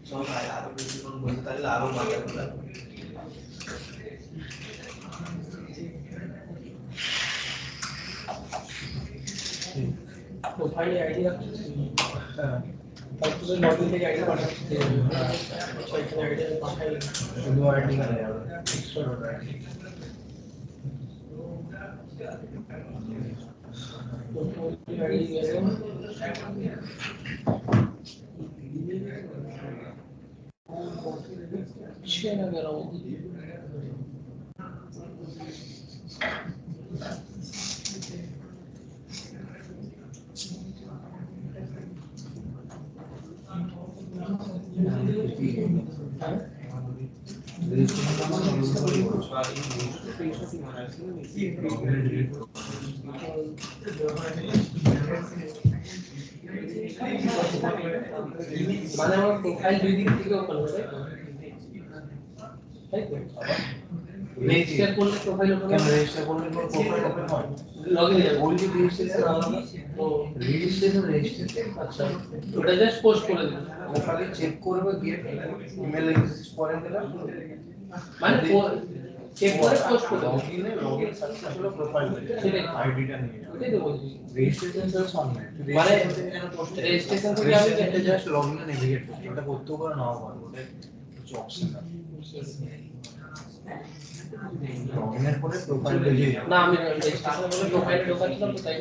সব আরো বেশি কোন বলতে তাহলে আরো মাথা ঘোরা। प्रोफाइल आईडी রাখছিস, হ্যাঁ তারপরে লগইন থেকে আইডি পাঠাচ্ছিস, সেখানে আইডি পাঠাই শুধু আইডি না এক্সট্রা प्रोफाइल आईडी গেলে শেয়ার করা মানে আমার প্রোফাইল দুই দিক থেকে ওপেন হবে তাই তো রেজিস্টার করলে প্রোফাইল ওপেন কেন হবে রেজিস্টার করলে কোনো প্রোফাইল ওপেন হয়? লগইন যাবে ওই যে রেজিস্ট্রেশন আলাদা, তো রেজিস্ট্রেশন আচ্ছা ওটা জাস্ট পোস্ট করে দিন ওখানে চেক করবে গেট ইমেল এক্সিস্ট করে দিলাম, মানে চেক করে পোস্ট করে দিন লগইন সাকসেস হলো প্রোফাইল সেটাই। আইডিটা নিয়ে এটাই তো বলছি রেজিস্ট্রেশন সার্চ অনলাইন মানে রেজিস্ট্রেশন থেকে আমি এটা জাস্ট লগইন এ নেভিগেট করতে ওটা করতেও পারো নাও পারো ওটা কিছু অপশন আছে লগইনের পরে প্রোফাইল পেজে না আমি রেজিস্ট্রেশন করে প্রোফাইলে ঢোকাচ্ছিলাম তো তাই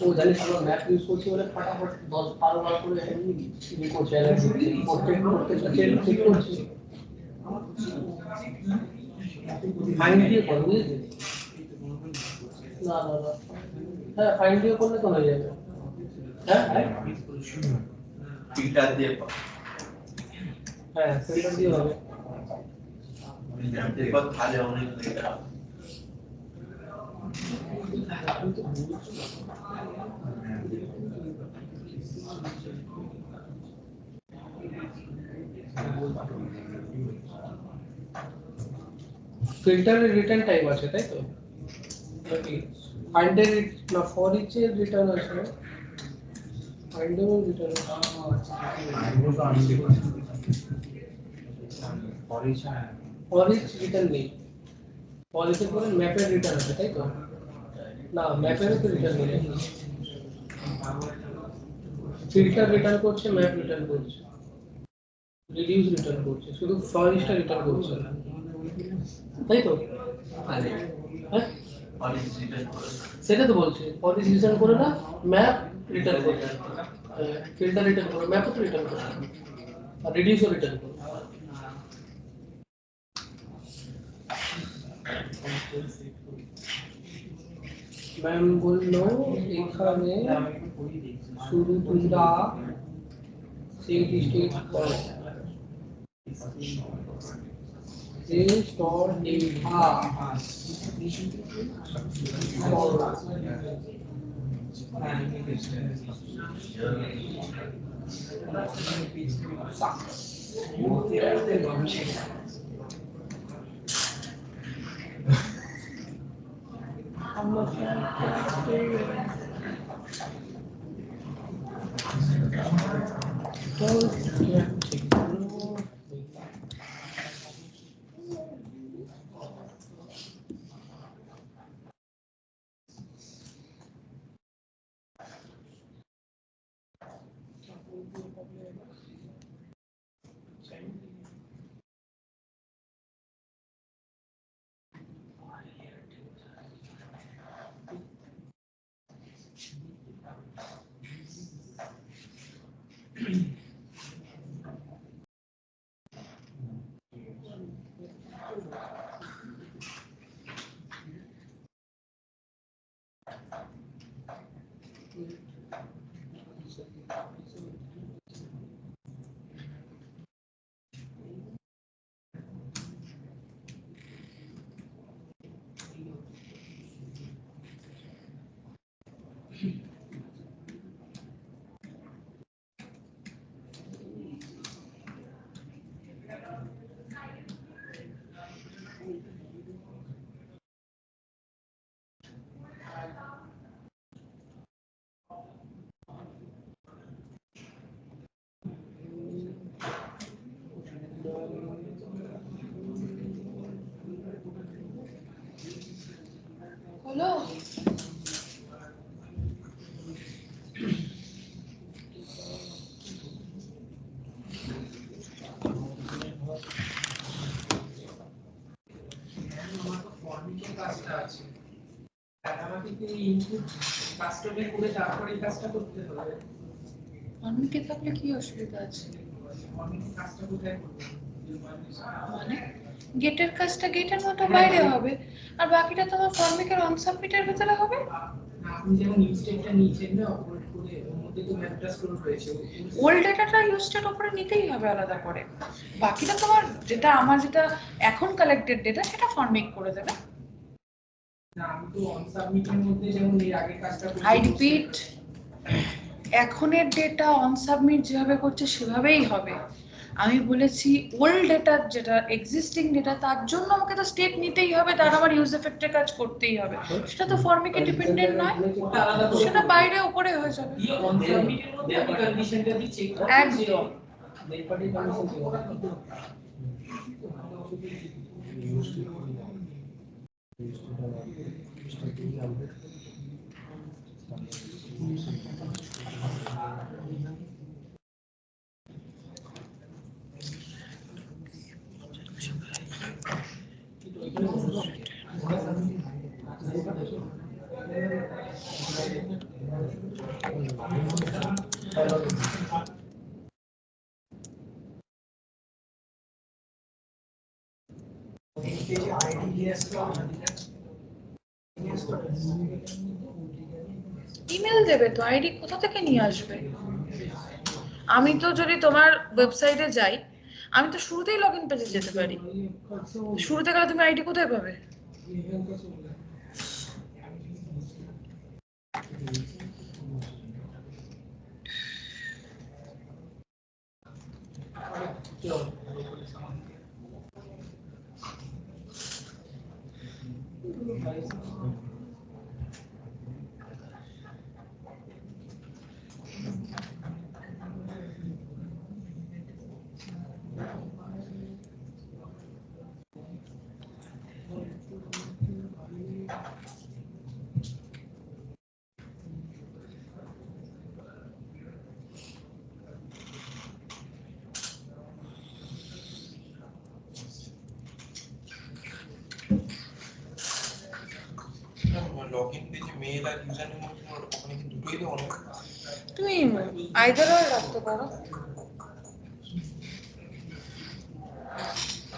ও জানিস আমরা ম্যাপ ইউজ করছি বলে ফটাফট 10-12 বার করে ইয়ে করছে প্রত্যেকটা চেক করছি ফাইন দিয়ে কর বুঝলি না না না হ্যাঁ ফাইন দিয়ে করলে তো হয়ে যাবে হ্যাঁ ফিল্টার দিয়ে পাও হ্যাঁ ফিল্টার দিয়ে হবে এরপর তাহলে অনেক লেখা ফিল্টারের রিটার্ন টাইম আছে তাই তো ফাইন্ডের না ফর ইচ এর রিটার্ন আছে ফাইন্ডের রিটার্ন ফর ইচ রিটার্ন নেই ফর ইচ এর পরে ম্যাপের রিটার্ন আছে তাই তো না ম্যাপের তো রিটার্ন নেই ফিল্টার রিটার্ন করছে ম্যাপ রিটার্ন করছে রিডিউস রিটার্ন করছে শুধু ফর ইচটা রিটার্ন করছে না তাই তো হ্যাঁ সেটা তো বলছি ফর ইচ রিটার্ন করে না ম্যাপ রিটার্ন করে ফিল্টার রিটার্ন করে ম্যাপও তো রিটার্ন করে আর রিডিউসও রিটার্ন করে ম্যাম বললো এখানে শুধু তোমরা সেট স্টেট করো যে স্টোর ডেটা হলো কাজটা আছে আর আমাকে কি ইনপুট কাস্টমে করে তারপরে কাজটা করতে হবে অনেকে থাকলে কি অসুবিধা আছে ফর্মের কাজটা কোথায় করবে? মানে গেটের কাজটা গেটের মতো বাইরে হবে, আর বাকিটা তোমার ফর্মিকের অন সাবমিটের ভেতরে হবে। না, আপনি যেমন ইউজ স্টেটটা নিয়েছেন না অপারেট করে, ওর মধ্যে তো ম্যাপটা স্টোর রয়েছে। ওল্ড ডেটাটা ইউজটের উপরে নিতেই হবে আলাদা করে, বাকিটা তোমার যেটা আমার যেটা এখন কালেক্টেড ডেটা সেটা ফর্মিক করে দেবে। না, আমি তো অন সাবমিটের মধ্যে যেমন এর আগের কাজটা করছি। আই রিপিট, এখনের ডেটা অন সাবমিট যেভাবে করছে সেভাবেই হবে। আমি বলেছি ওল্ড ডেটা যেটা এক্সিস্টিং ডেটা, তার জন্য আমাকে তো স্টেপ নিতেই হবে, তার আমার ইউজ এফেক্টের কাজ করতেই হবে, সেটা তো ফর্মিকে ডিপেন্ডেন্ট নয়, সেটা বাইরে উপরে হয়ে যাবে। দিয়ে অন সাবমিটের মধ্যে আমি কন্ডিশনটা দিয়ে চেক করব যে একদম। দেড় পার্টি কন্ডিশন চেক করা ইমেল দেবে তো, আইডি কোথা থেকে নিয়ে আসবে? আমি তো যদি তোমার ওয়েবসাইটে যাই, আমি তো শুরুতেই লগ ইন পেজে যেতে পারি, শুরুতে গেলে তুমি আইডি কোথায় পাবে? লগইন পেজে মেল আর ইউজার নেম ওখানে কি দুটোই দেবো না? তুমি আইদার আর রাখতে পারো,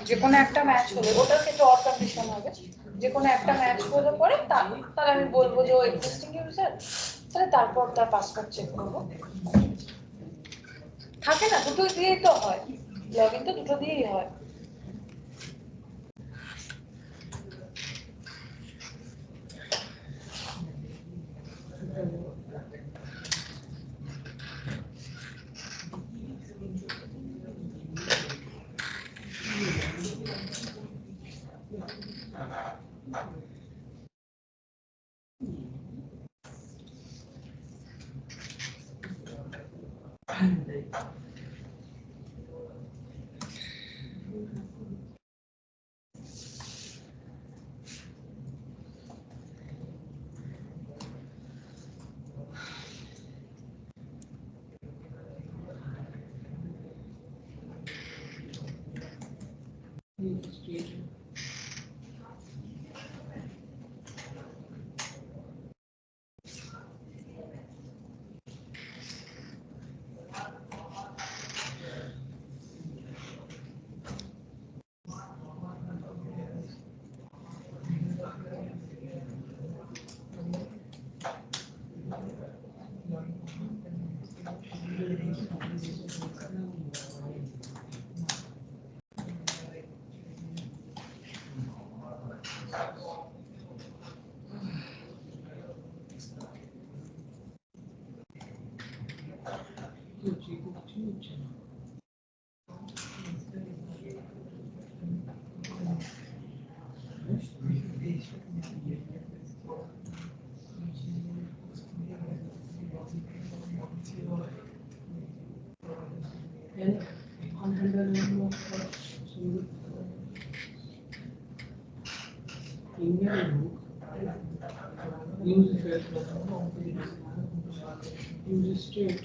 যে কোনো একটা ম্যাচ হলে ওটার ক্ষেত্রে অর কন্ডিশন হবে, যে কোনো একটা ম্যাচ হলে পরে তাহলে আমি বলবো যে ও এক্সিস্টিং ইউজার, তাহলে তারপর তার পাসওয়ার্ড চেক করবো। থাকে না, দুটো দিয়েই তো হয়, লগ ইন তো দুটো দিয়েই হয়। use state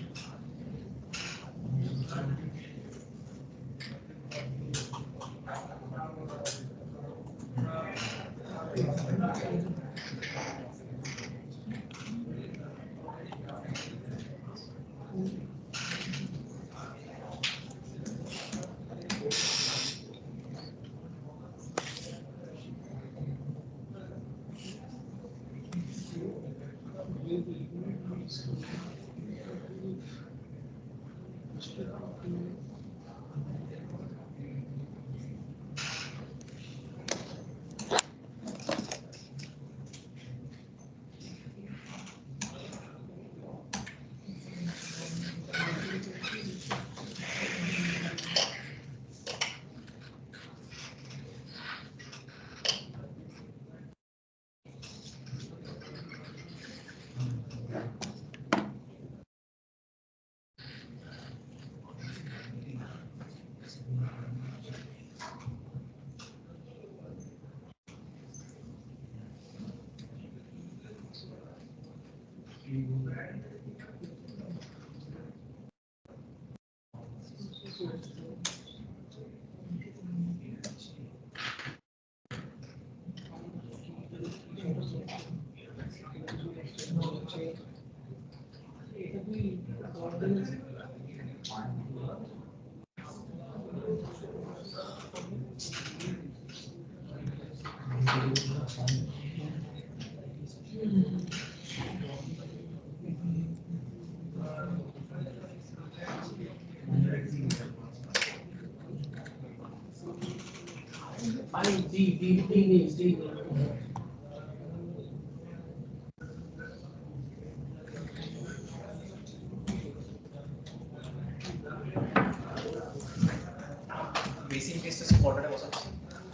বেসিক টেস্টে সব অর্ডারে বসাচ্ছি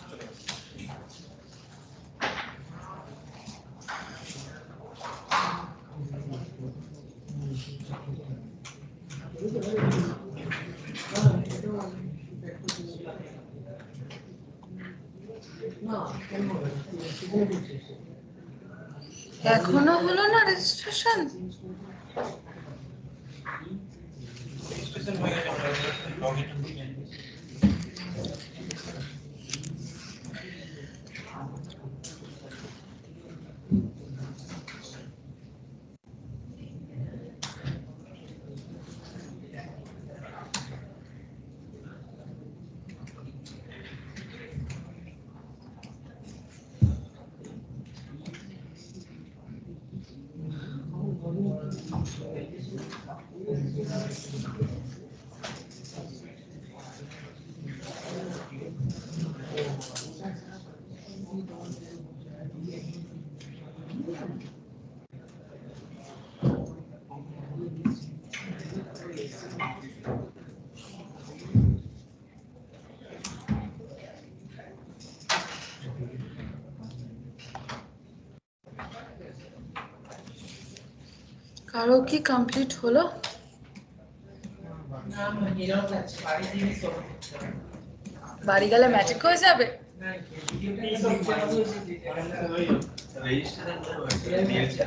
চলে গেছে। এখনো হলো না রেজিস্ট্রেশন? রেজিস্ট্রেশন হয়ে গেছে আমাদের লগইন হয়ে গেছে। কারো কি কমপ্লিট হলো? না এরাও যাচ্ছে বাড়ি দিয়ে সব বাড়ি গেলে ম্যাজিক হয়ে যাবে? না ভিডিওটা সব চেঞ্জ হয়েছে রেজিস্ট্রেশন দিয়েছে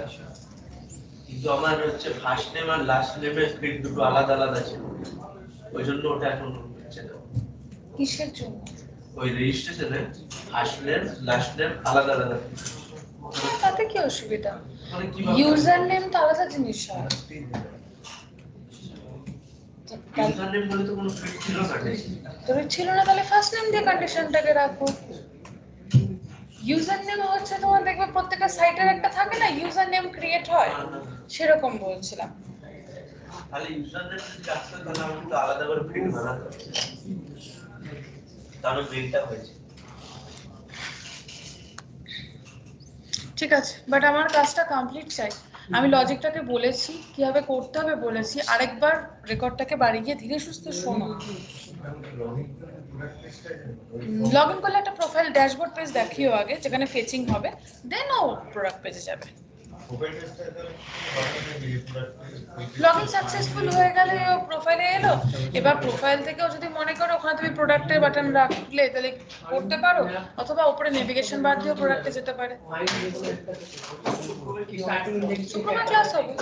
কিন্তু আমার হচ্ছে ফার্স্ট নেম আর লাস্ট নেমের ফিল্ড দুটো আলাদা আলাদা ছিল, ওই জন্য ওটা এখন হচ্ছে না। কিসের জন্য? ওই রেজিস্ট্রেশনে ফার্স্ট নেম লাস্ট নেম আলাদা আলাদা। তাতে কি অসুবিধা? মানে কি ইউজার নেম তো আলাদা জিনিস হয়। ইউজার নেম বলে তো কোনো ফিল্ড ছিল না। তোর ছিল না, তাহলে ফার্স্ট নেম দিয়ে কন্ডিশনটাকে রাখো। ইউজার নেম হচ্ছে তোমার দেখবে প্রত্যেকটা সাইটের একটা থাকে না, ইউজার নেম ক্রিয়েট হয়, সেরকম বলছিলাম। তাহলে ইউজার নেম যদি আসতো তাহলে আমাকে তো আলাদা করে ফিল্ড বানাতে হবে, তাহলে মেইলটা হয়েছে। ঠিক আছে, বাট আমার কাজটা কমপ্লিট চাই। আমি লজিকটাকে বলেছি কিভাবে করতে হবে বলেছি, আরেকবার রেকর্ডটাকে বাড়ি গিয়ে ধীরে সুস্থে শোনো। লগ ইন করলে একটা প্রোফাইল ড্যাশবোর্ড পেজ দেখিও আগে, যেখানে ফেচিং হবে, দেন ও প্রোডাক্ট পেজে যাবে। লগ ইন সাকসেসফুল হয়ে গেলে ও প্রোফাইলে এলো। এবার প্রোফাইল থেকেও যদি মনে করো ওখানে তুমি প্রোডাক্টের বাটন রাখলে তাহলে করতে পারো, অথবা উপরে নেভিগেশন বার দিয়েও প্রোডাক্টে যেতে পারে। স্টার্টিং দেখছি শুক্রবার ক্লাস হবে।